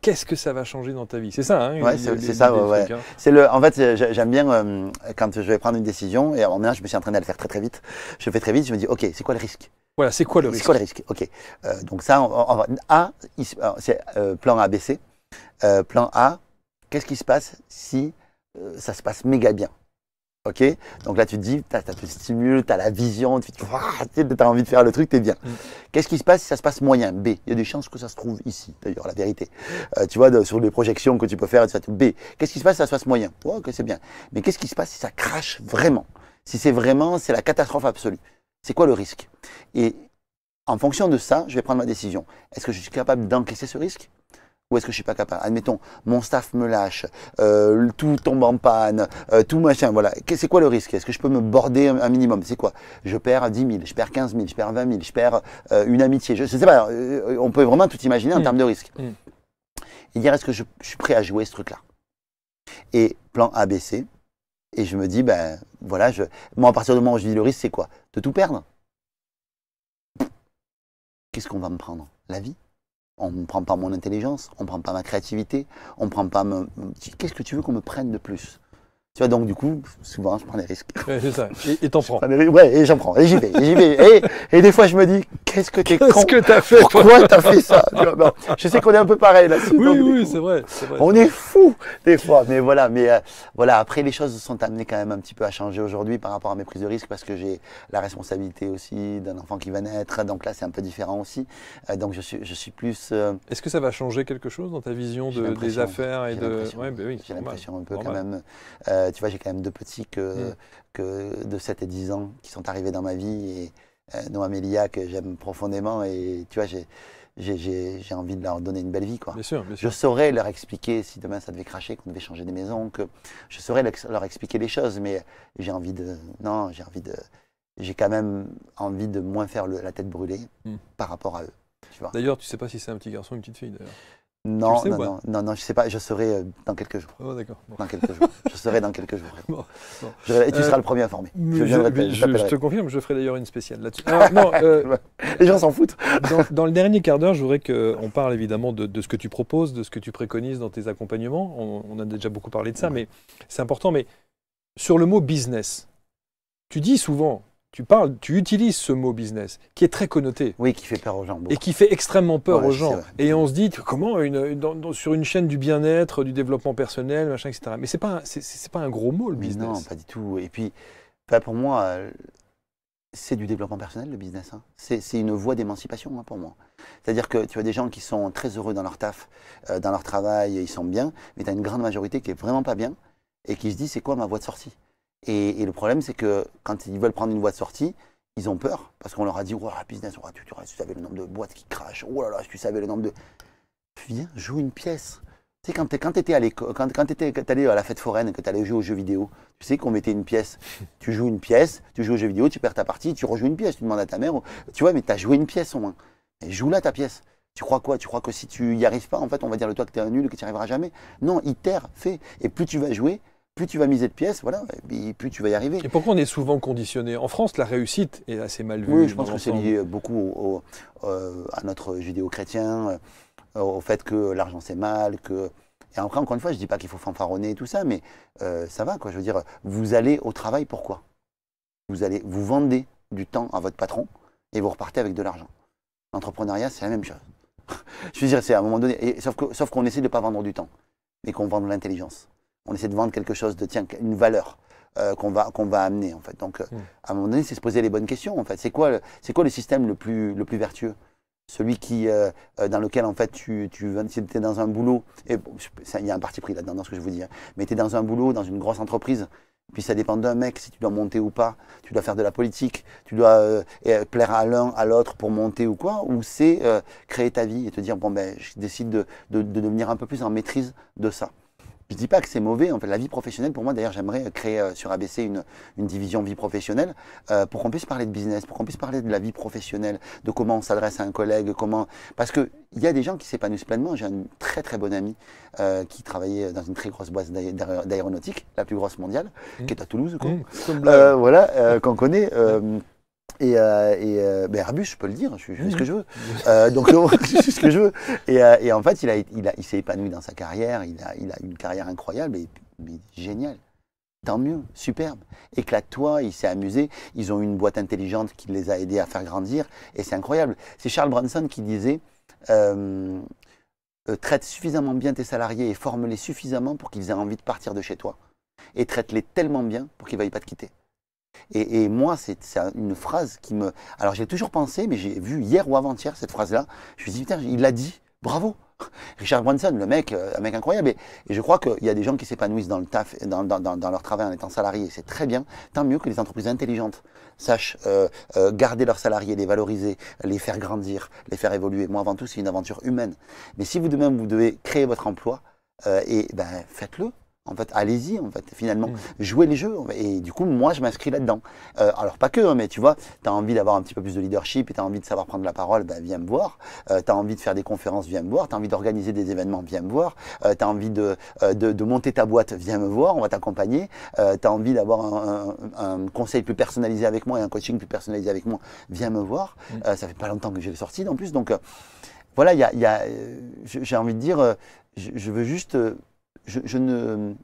Qu'est-ce que ça va changer dans ta vie? C'est ça, hein? C'est ça, ouais. Trucs, hein. En fait, j'aime bien quand je vais prendre une décision, et en moment, je me suis entraîné à le faire très très vite. Je fais très vite, je me dis « Ok, c'est quoi le risque ?» Voilà, c'est quoi le risque? C'est quoi le risque? Ok. Donc ça, c'est plan A, B, C. Plan A, qu'est-ce qui se passe si ça se passe méga bien? Ok, donc là tu te dis, tu te stimules, tu as la vision, tu as envie de faire le truc, tu es bien. Qu'est-ce qui se passe si ça se passe moyen? B, il y a des chances que ça se trouve ici, d'ailleurs, la vérité. Tu vois, sur les projections que tu peux faire, etc. B, qu'est-ce qui se passe si ça se passe moyen? Ouais, ok, c'est bien. Mais qu'est-ce qui se passe si ça crache vraiment? Si c'est vraiment, c'est la catastrophe absolue. C'est quoi le risque? Et en fonction de ça, je vais prendre ma décision. Est-ce que je suis capable d'encaisser ce risque? Ou est-ce que je suis pas capable? Admettons, mon staff me lâche, tout tombe en panne, tout machin, voilà. C'est quoi le risque? Est-ce que je peux me border un minimum? C'est quoi? Je perds 10 000, je perds 15 000, je perds 20 000, je perds une amitié. Je sais pas, on peut vraiment tout imaginer en termes de risque. Et dire, est-ce que je suis prêt à jouer ce truc-là? Et plan ABC, et je me dis, ben voilà, moi à partir du moment où je dis le risque, c'est quoi? De tout perdre? Qu'est-ce qu'on va me prendre? La vie? On ne prend pas mon intelligence, on ne prend pas ma créativité, on ne prend pas Qu'est-ce que tu veux qu'on me prenne de plus? Tu vois, donc du coup, souvent, je prends des risques. Ouais, c'est ça. Et t'en prends. Ouais, et j'en prends. Et j'y vais, et j'y vais. Et des fois, je me dis, qu'est-ce que t'es con? Qu'est-ce que t'as fait? Pourquoi t'as fait ça? Bon, je sais qu'on est un peu pareil là-dessus. Oui, c'est vrai. On est fous des fois. Mais voilà, voilà. Après, les choses sont amenées quand même un petit peu à changer aujourd'hui par rapport à mes prises de risque parce que j'ai la responsabilité aussi d'un enfant qui va naître. Donc là, c'est un peu différent aussi. Donc je suis plus. Est-ce que ça va changer quelque chose dans ta vision des affaires et de? Ouais, ben oui, j'ai l'impression un peu normal. quand même. Tu vois, j'ai quand même deux petits que de 7 et 10 ans qui sont arrivés dans ma vie et Noah Melia que j'aime profondément et tu vois, j'ai envie de leur donner une belle vie, quoi. Bien sûr. Je saurais leur expliquer si demain ça devait cracher, qu'on devait changer des maisons, que je saurais leur expliquer les choses, mais j'ai quand même envie de moins faire la tête brûlée par rapport à eux. D'ailleurs, tu sais pas si c'est un petit garçon ou une petite fille, d'ailleurs. Non, je sais pas, je saurai dans quelques jours. Oh, d'accord. Bon. Dans quelques jours. Je saurai dans quelques jours. Bon. Et tu seras le premier informé. Je te confirme, je ferai d'ailleurs une spéciale là-dessus. Alors, non, les gens s'en foutent. Dans le dernier quart d'heure, je voudrais qu'on parle évidemment de ce que tu proposes, de ce que tu préconises dans tes accompagnements. On a déjà beaucoup parlé de ça, mais c'est important. Mais sur le mot business, tu dis souvent, tu utilises ce mot business qui est très connoté. Oui, qui fait peur aux gens. Beaucoup. Et qui fait extrêmement peur aux gens. Vrai. Et on se dit, comment sur une chaîne du bien-être, du développement personnel, machin, etc. Mais c'est pas un gros mot, le business. Non, pas du tout. Et puis, pour moi, c'est du développement personnel, le business. Hein. C'est une voie d'émancipation pour moi. C'est-à-dire que tu as des gens qui sont très heureux dans leur taf, dans leur travail, ils sont bien, mais tu as une grande majorité qui est vraiment pas bien et qui se dit, c'est quoi ma voie de sortie? Et le problème, c'est que quand ils veulent prendre une voie de sortie, ils ont peur parce qu'on leur a dit, oh, business, oh, tu savais le nombre de boîtes qui crachent, oh là là, tu savais le nombre de... Viens, joue une pièce. Tu sais, quand tu étais à l'école, quand tu étais allé à la fête foraine, que tu allais jouer aux jeux vidéo, tu sais qu'on mettait une pièce. Tu joues une pièce, tu joues aux jeux vidéo, tu perds ta partie, tu rejoues une pièce, tu demandes à ta mère, tu vois, mais tu as joué une pièce au moins. Et joue-la ta pièce. Tu crois quoi? Tu crois que si tu n'y arrives pas, en fait, on va dire de toi que tu es un nul, que tu n'y arriveras jamais? Non, itère, fais. Et plus tu vas jouer, plus tu vas miser de pièces, voilà, et plus tu vas y arriver. Et pourquoi on est souvent conditionné? En France, la réussite est assez mal vue. Oui, je pense que c'est lié beaucoup à notre judéo-chrétien, au fait que l'argent c'est mal, Et après, encore une fois, je ne dis pas qu'il faut fanfaronner et tout ça, mais ça va, quoi. Je veux dire, vous allez au travail, pourquoi? Vous vendez du temps à votre patron et vous repartez avec de l'argent. L'entrepreneuriat, c'est la même chose. Je veux dire, c'est à un moment donné, sauf qu'on essaie de ne pas vendre du temps, mais qu'on vend de l'intelligence. On essaie de vendre quelque chose une valeur qu'on va amener, en fait. Donc, à un moment donné, c'est se poser les bonnes questions, en fait. C'est quoi le système le plus vertueux? Celui dans lequel, en fait, tu es dans un boulot, et bon, il y a un parti pris là-dedans dans ce que je vous dis, hein, mais tu es dans un boulot, dans une grosse entreprise, puis ça dépend d'un mec, si tu dois monter ou pas, tu dois faire de la politique, tu dois plaire à l'un, à l'autre pour monter ou quoi, ou c'est créer ta vie et te dire, bon, ben, je décide de devenir un peu plus en maîtrise de ça. Je ne dis pas que c'est mauvais, en fait, la vie professionnelle, pour moi, d'ailleurs, j'aimerais créer sur ABC une division vie professionnelle pour qu'on puisse parler de business, pour qu'on puisse parler de la vie professionnelle, de comment on s'adresse à un collègue, parce qu'il y a des gens qui s'épanouissent pleinement. J'ai un très très bon ami qui travaillait dans une très grosse boîte d'aéronautique, la plus grosse mondiale, qui est à Toulouse, quoi. Voilà, qu'on connaît. Airbus, je peux le dire, je fais ce que je veux. Donc, je fais ce que je veux. Et en fait, il s'est épanoui dans sa carrière, il a une carrière incroyable, mais génial. Tant mieux, superbe. Éclate-toi, il s'est amusé. Ils ont eu une boîte intelligente qui les a aidés à faire grandir, et c'est incroyable. C'est Charles Branson qui disait traite suffisamment bien tes salariés et forme-les suffisamment pour qu'ils aient envie de partir de chez toi. et traite-les tellement bien pour qu'ils ne veuillent pas te quitter. Et moi, c'est une phrase qui me... Alors, j'ai toujours pensé, mais j'ai vu hier ou avant-hier cette phrase-là. Je me suis dit, putain, il l'a dit, bravo. Richard Branson, le mec, un mec incroyable. Et je crois qu'il y a des gens qui s'épanouissent dans le taf, dans leur travail en étant salariés. C'est très bien. Tant mieux que les entreprises intelligentes sachent garder leurs salariés, les valoriser, les faire grandir, les faire évoluer. Moi, avant tout, c'est une aventure humaine. Mais si vous de même, vous devez créer votre emploi, faites-le. En fait, allez-y, en fait, finalement, jouez les jeux. Et du coup, moi, je m'inscris là-dedans. Alors, pas que, hein, mais tu vois, tu as envie d'avoir un petit peu plus de leadership et tu as envie de savoir prendre la parole, viens me voir. Tu as envie de faire des conférences, viens me voir. Tu as envie d'organiser des événements, viens me voir. Tu as envie de monter ta boîte, viens me voir, on va t'accompagner. Tu as envie d'avoir un conseil plus personnalisé avec moi et un coaching plus personnalisé avec moi, viens me voir. Ça fait pas longtemps que j'ai sorti, en plus. Donc, voilà, j'ai envie de dire, je veux juste... Je ne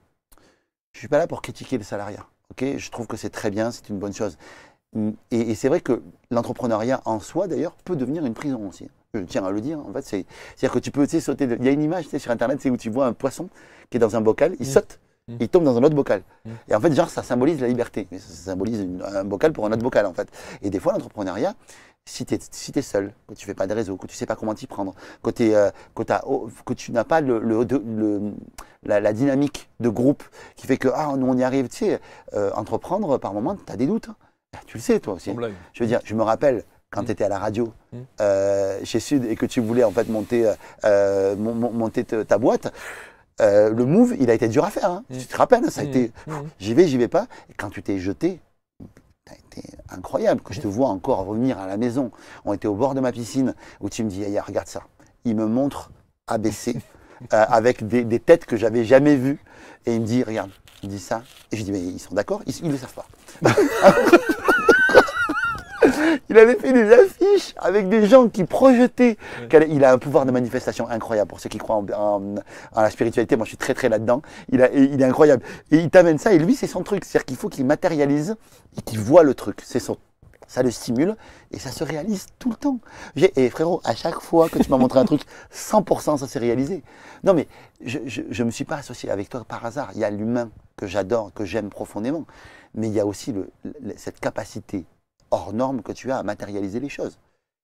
suis pas là pour critiquer le salariat. Okay, je trouve que c'est très bien, c'est une bonne chose. Et c'est vrai que l'entrepreneuriat en soi, d'ailleurs, peut devenir une prison aussi. Je tiens à le dire. En fait, c'est-à-dire que tu peux sauter. Il y a une image sur Internet où tu vois un poisson qui est dans un bocal, il saute, il tombe dans un autre bocal. Et en fait, genre, ça symbolise la liberté. Mais ça symbolise un bocal pour un autre bocal, en fait. Et des fois, l'entrepreneuriat, si tu es seul, que tu ne fais pas de réseau, que tu ne sais pas comment t'y prendre, que tu n'as pas la dynamique de groupe qui fait que nous on y arrive, tu sais, entreprendre par moment, tu as des doutes. Tu le sais toi aussi. Je veux dire, je me rappelle quand tu étais à la radio chez Sud et que tu voulais en fait monter ta boîte. Le move, il a été dur à faire. Hein. Tu te rappelles, ça a été j'y vais pas. Et quand tu t'es jeté, ça a été incroyable que je te vois encore revenir à la maison. On était au bord de ma piscine où tu me dis, hey, regarde ça. Il me montre ABC avec des têtes que j'avais jamais vues. Et il me dit, regarde, il me dit ça. Et je dis, mais ils sont d'accord, ils ne le savent pas. Il avait fait des affiches avec des gens qui projetaient. Il a un pouvoir de manifestation incroyable pour ceux qui croient en la spiritualité. Moi, je suis très très là-dedans. Il est incroyable. Et il t'amène ça et lui, c'est son truc. C'est-à-dire qu'il faut qu'il matérialise et qu'il voit le truc. Ça le stimule et ça se réalise tout le temps. Et frérot, à chaque fois que tu m'as montré un truc, 100% ça s'est réalisé. Non mais je ne me suis pas associé avec toi par hasard. Il y a l'humain que j'adore, que j'aime profondément. Mais il y a aussi cette capacité hors norme que tu as à matérialiser les choses.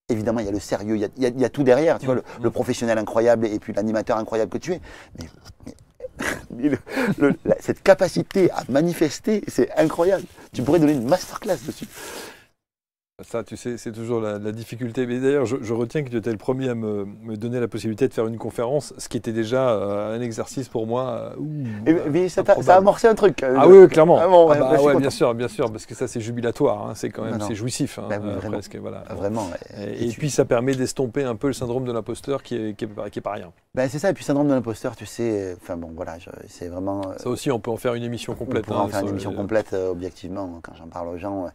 Évidemment, il y a le sérieux, il y a tout derrière. Tu vois, le professionnel incroyable et puis l'animateur incroyable que tu es. Mais cette capacité à manifester, c'est incroyable. Tu pourrais donner une masterclass dessus. Ça, tu sais, c'est toujours la difficulté. Mais d'ailleurs, je retiens que tu étais le premier à me donner la possibilité de faire une conférence, ce qui était déjà un exercice pour moi. Mais ça a amorcé un truc. Oui, clairement. Ouais, bien sûr, parce que ça, c'est jubilatoire. Hein, c'est quand même, c'est jouissif, hein, presque. Voilà. Vraiment. Et puis, ça permet d'estomper un peu le syndrome de l'imposteur qui est pas rien. C'est ça. Et puis, syndrome de l'imposteur, tu sais. Enfin bon, voilà, c'est vraiment. Ça aussi, on peut en faire une émission complète. On peut en faire une émission complète, objectivement, quand j'en parle aux gens.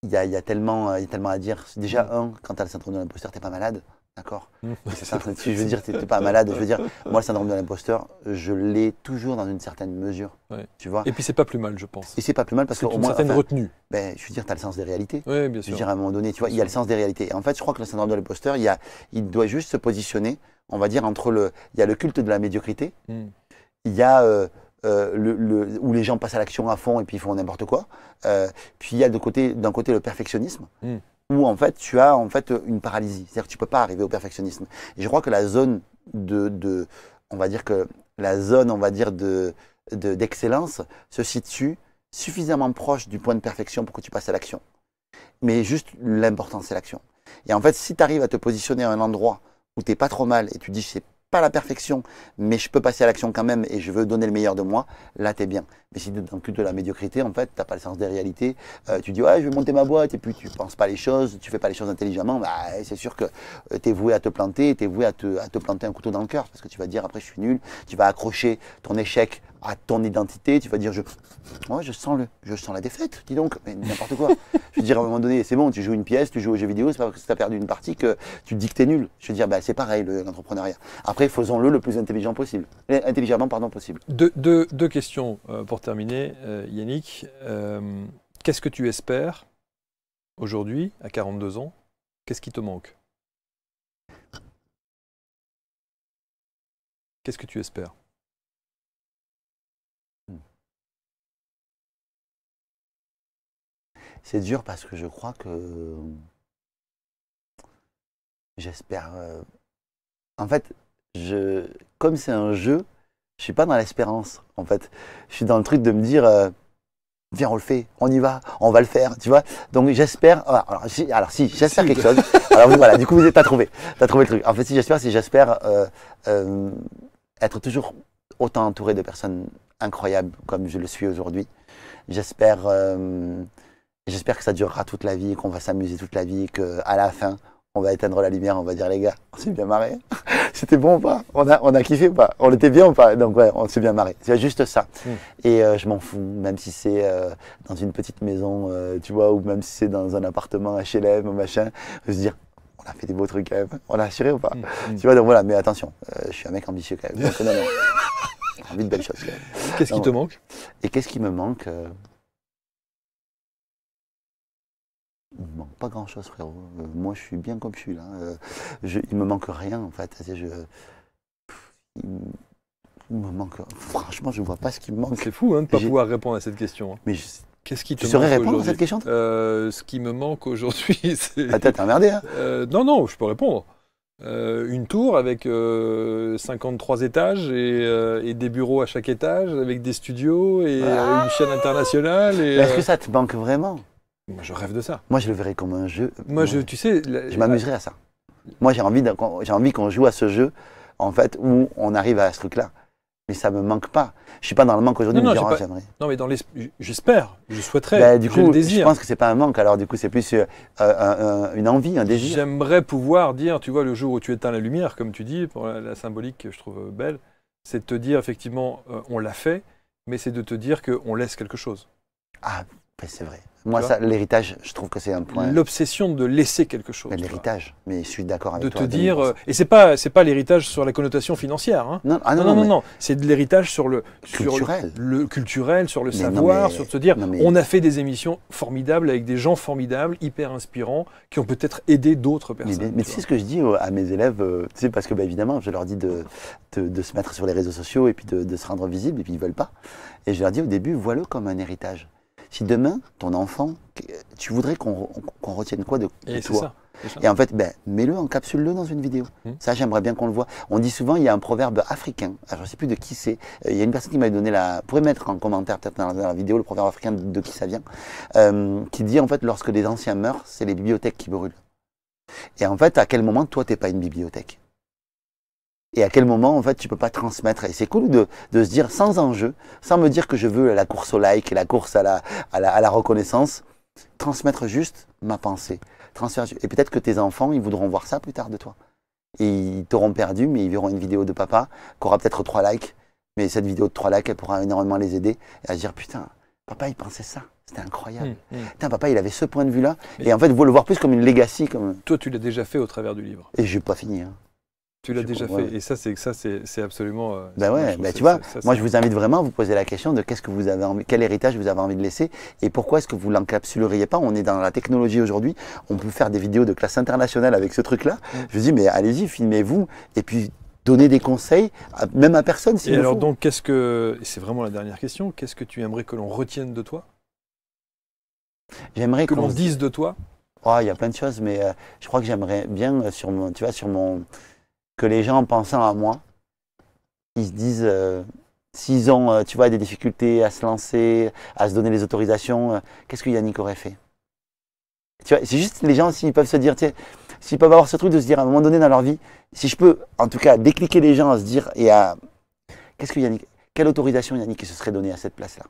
Il y a tellement à dire. Déjà, quand tu as le syndrome de l'imposteur, tu n'es pas malade. D'accord. C'est ça. Si je veux dire, tu n'es pas malade. Je veux dire, moi, le syndrome de l'imposteur, je l'ai toujours dans une certaine mesure. Ouais. Tu vois. Et puis, c'est pas plus mal, je pense. Et c'est pas plus mal parce qu'au moins. C'est une certaine retenue. Je veux dire, tu as le sens des réalités. Oui, bien sûr. Je veux dire, à un moment donné, tu vois, il y a le sens des réalités. Et en fait, je crois que le syndrome de l'imposteur, il doit juste se positionner, on va dire, il y a le culte de la médiocrité. Il y a. Où les gens passent à l'action à fond et puis ils font n'importe quoi. Puis il y a d'un côté le perfectionnisme, où en fait tu as une paralysie. C'est-à-dire que tu ne peux pas arriver au perfectionnisme. Et je crois que la zone d'excellence se situe suffisamment proche du point de perfection pour que tu passes à l'action. Mais juste l'important, c'est l'action. Et en fait, si tu arrives à te positionner à un endroit où tu n'es pas trop mal et tu dis c'est pas la perfection, mais je peux passer à l'action quand même et je veux donner le meilleur de moi, là tu es bien. Mais si tu es dans le culte de la médiocrité, en fait, tu n'as pas le sens des réalités, tu dis ouais, je vais monter ma boîte et puis tu ne penses pas les choses, tu fais pas les choses intelligemment, c'est sûr que tu es voué à te planter, tu es voué à te planter un couteau dans le cœur parce que tu vas dire après je suis nul, tu vas accrocher ton échec à ton identité, tu vas dire je sens la défaite, dis donc, mais n'importe quoi. Je veux dire à un moment donné, c'est bon, tu joues une pièce, tu joues aux jeux vidéo, c'est pas parce que tu as perdu une partie que tu te dis que tu es nul. Je veux dire, c'est pareil l'entrepreneuriat. Après, faisons-le le plus intelligemment possible. Deux questions pour terminer, Yannick. Qu'est-ce que tu espères aujourd'hui, à 42 ans? Qu'est-ce qui te manque? Qu'est-ce que tu espères? C'est dur parce que je crois que j'espère. En fait, comme c'est un jeu, je suis pas dans l'espérance. En fait, je suis dans le truc de me dire, viens, on le fait, on y va, on va le faire, tu vois. Donc j'espère. Alors si, j'espère quelque chose. Alors voilà, du coup, t'as trouvé le truc. En fait, si j'espère être toujours autant entouré de personnes incroyables comme je le suis aujourd'hui. J'espère que ça durera toute la vie, qu'on va s'amuser toute la vie, qu'à la fin, on va éteindre la lumière, on va dire les gars, on s'est bien marré. C'était bon ou pas? On a kiffé ou pas? On était bien ou pas? Donc ouais, on s'est bien marré. C'est juste ça. Et je m'en fous, même si c'est dans une petite maison, tu vois, ou même si c'est dans un appartement HLM ou machin, de se dire, on a fait des beaux trucs quand même. On a assuré ou pas? Tu vois, donc voilà, mais attention, je suis un mec ambitieux quand même. Donc non. J'ai envie de belles choses quand même. Qu'est-ce qui te manque? Et qu'est-ce qui me manque? Il me manque pas grand-chose, frérot. Moi, je suis bien comme je suis là. Il me manque rien, en fait. Il me manque. Franchement, je vois pas ce qui me manque. C'est fou hein, de ne pas pouvoir répondre à cette question. Hein. Mais qu'est-ce qui te tu saurais manque répondre à cette question? Ce qui me manque aujourd'hui, c'est. Ah, t'es emmerdé, hein? Non, je peux répondre. Une tour avec 53 étages et des bureaux à chaque étage, avec des studios et une chaîne internationale. Est-ce que ça te manque vraiment? Moi, je rêve de ça. Moi, je le verrais comme un jeu. Moi, tu sais, je m'amuserais à ça. Moi, j'ai envie qu'on joue à ce jeu, en fait, où on arrive à ce truc-là. Mais ça me manque pas. Je suis pas dans le manque aujourd'hui. J'aimerais. Non, mais j'espère, je souhaiterais. Du coup, le désir. Je pense que c'est pas un manque. Alors, du coup, c'est plus une envie, un désir. J'aimerais pouvoir dire, tu vois, le jour où tu éteins la lumière, comme tu dis, pour la symbolique que je trouve belle, c'est de te dire effectivement, on l'a fait, mais c'est de te dire qu'on laisse quelque chose. Ah, c'est vrai. Moi, l'héritage, je trouve que c'est un point. L'obsession de laisser quelque chose. L'héritage, mais je suis d'accord avec toi. De te dire, et c'est pas l'héritage sur la connotation financière. Hein. Non. C'est de l'héritage sur le culturel, sur le savoir, sur de se dire, on a fait des émissions formidables avec des gens formidables, hyper inspirants, qui ont peut-être aidé d'autres personnes. Mais tu sais ce que je dis à mes élèves, tu sais, parce que évidemment, je leur dis de se mettre sur les réseaux sociaux et puis de se rendre visible, et puis ils veulent pas. Et je leur dis au début, vois-le comme un héritage. Si demain, ton enfant, tu voudrais qu'on retienne quoi de toi? C'est ça. Et en fait, mets-le, encapsule-le dans une vidéo. Ça, j'aimerais bien qu'on le voit. On dit souvent, il y a un proverbe africain. Alors, je ne sais plus de qui c'est. Il y a une personne qui m'avait donné vous pourrez mettre en commentaire, peut-être dans la vidéo, le proverbe africain de qui ça vient, qui dit, en fait, lorsque les anciens meurent, c'est les bibliothèques qui brûlent. Et en fait, à quel moment, toi, tu n'es pas une bibliothèque? Et à quel moment, en fait, tu peux pas transmettre. Et c'est cool de se dire, sans enjeu, sans me dire que je veux la course au like et la course à la reconnaissance, transmettre juste ma pensée. Et peut-être que tes enfants, ils voudront voir ça plus tard de toi. Et ils t'auront perdu, mais ils verront une vidéo de papa qui aura peut-être 3 likes. Mais cette vidéo de 3 likes, elle pourra énormément les aider et à se dire, putain, papa, il pensait ça. C'était incroyable. Putain, papa, il avait ce point de vue-là. Et en fait, vous le voir plus comme une legacy. Toi, tu l'as déjà fait au travers du livre. Et je n'ai pas fini. Hein. Tu l'as déjà fait. Et ça, c'est absolument. Tu vois, moi, je vous invite vraiment à vous poser la question de quel héritage vous avez envie de laisser et pourquoi est-ce que vous l'encapsuleriez pas. On est dans la technologie aujourd'hui. On peut faire des vidéos de classe internationale avec ce truc-là. Je vous dis, mais allez-y, filmez-vous et puis donnez des conseils, même à personne. Et alors, donc, c'est vraiment la dernière question. Qu'est-ce que tu aimerais que l'on retienne de toi? J'aimerais que l'on dise de toi. Oh, il y a plein de choses, mais je crois que j'aimerais bien que les gens, en pensant à moi, ils se disent, s'ils ont des difficultés à se lancer, à se donner les autorisations, qu'est-ce que Yannick aurait fait? Tu vois, c'est juste les gens, s'ils peuvent se dire, s'ils peuvent avoir ce truc de se dire à un moment donné dans leur vie, si je peux, en tout cas, décliquer les gens à se dire, quelle autorisation Yannick se serait donné à cette place-là?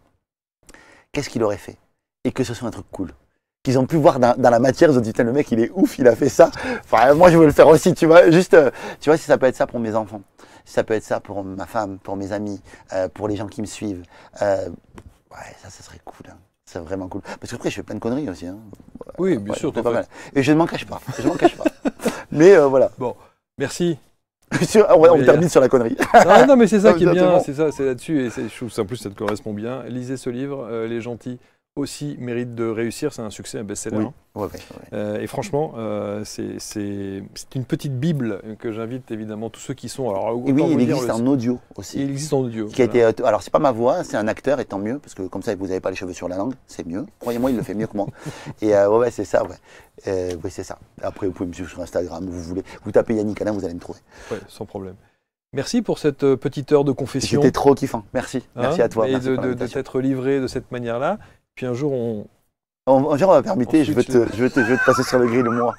Qu'est-ce qu'il aurait fait? Et que ce soit un truc cool. Qu'ils ont pu voir dans la matière, ils ont dit, le mec, il est ouf, il a fait ça. Enfin, moi, je veux le faire aussi, tu vois. Juste, tu vois, si ça peut être ça pour mes enfants, si ça peut être ça pour ma femme, pour mes amis, pour les gens qui me suivent, ça serait cool. Hein. C'est vraiment cool. Parce que après, je fais plein de conneries aussi. Hein. Oui, bien sûr. Pas mal. Et je ne m'en cache pas. Mais voilà. Bon, merci. On termine sur la connerie. Non, mais c'est ça qui est bien. C'est là-dessus. Et je trouve ça, en plus, ça te correspond bien. Lisez ce livre, Les Gentils. aussi mérite de réussir. C'est un succès, un best-seller. Oui. Ouais. Et franchement, c'est une petite bible que j'invite évidemment tous ceux qui sont. Alors, et oui, il existe en audio aussi. Il existe en audio. Qui a été, alors, c'est pas ma voix, c'est un acteur, et tant mieux, parce que comme ça, vous n'avez pas les cheveux sur la langue, c'est mieux. Croyez-moi, il le fait mieux que moi. Et ouais, c'est ça, ouais. Oui, c'est ça. Après, vous pouvez me suivre sur Instagram, où vous voulez. Vous tapez Yannick Alain, vous allez me trouver. Ouais, sans problème. Merci pour cette petite heure de confession. C'était trop kiffant. Merci. Merci à toi. Et merci de t'être livré de cette manière-là. Puis un jour, on va permettre, je veux te passer sur le grill, moi.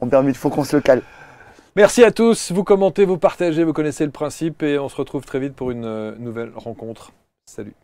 On permet, il faut qu'on se le cale. Merci à tous. Vous commentez, vous partagez, vous connaissez le principe. Et on se retrouve très vite pour une nouvelle rencontre. Salut.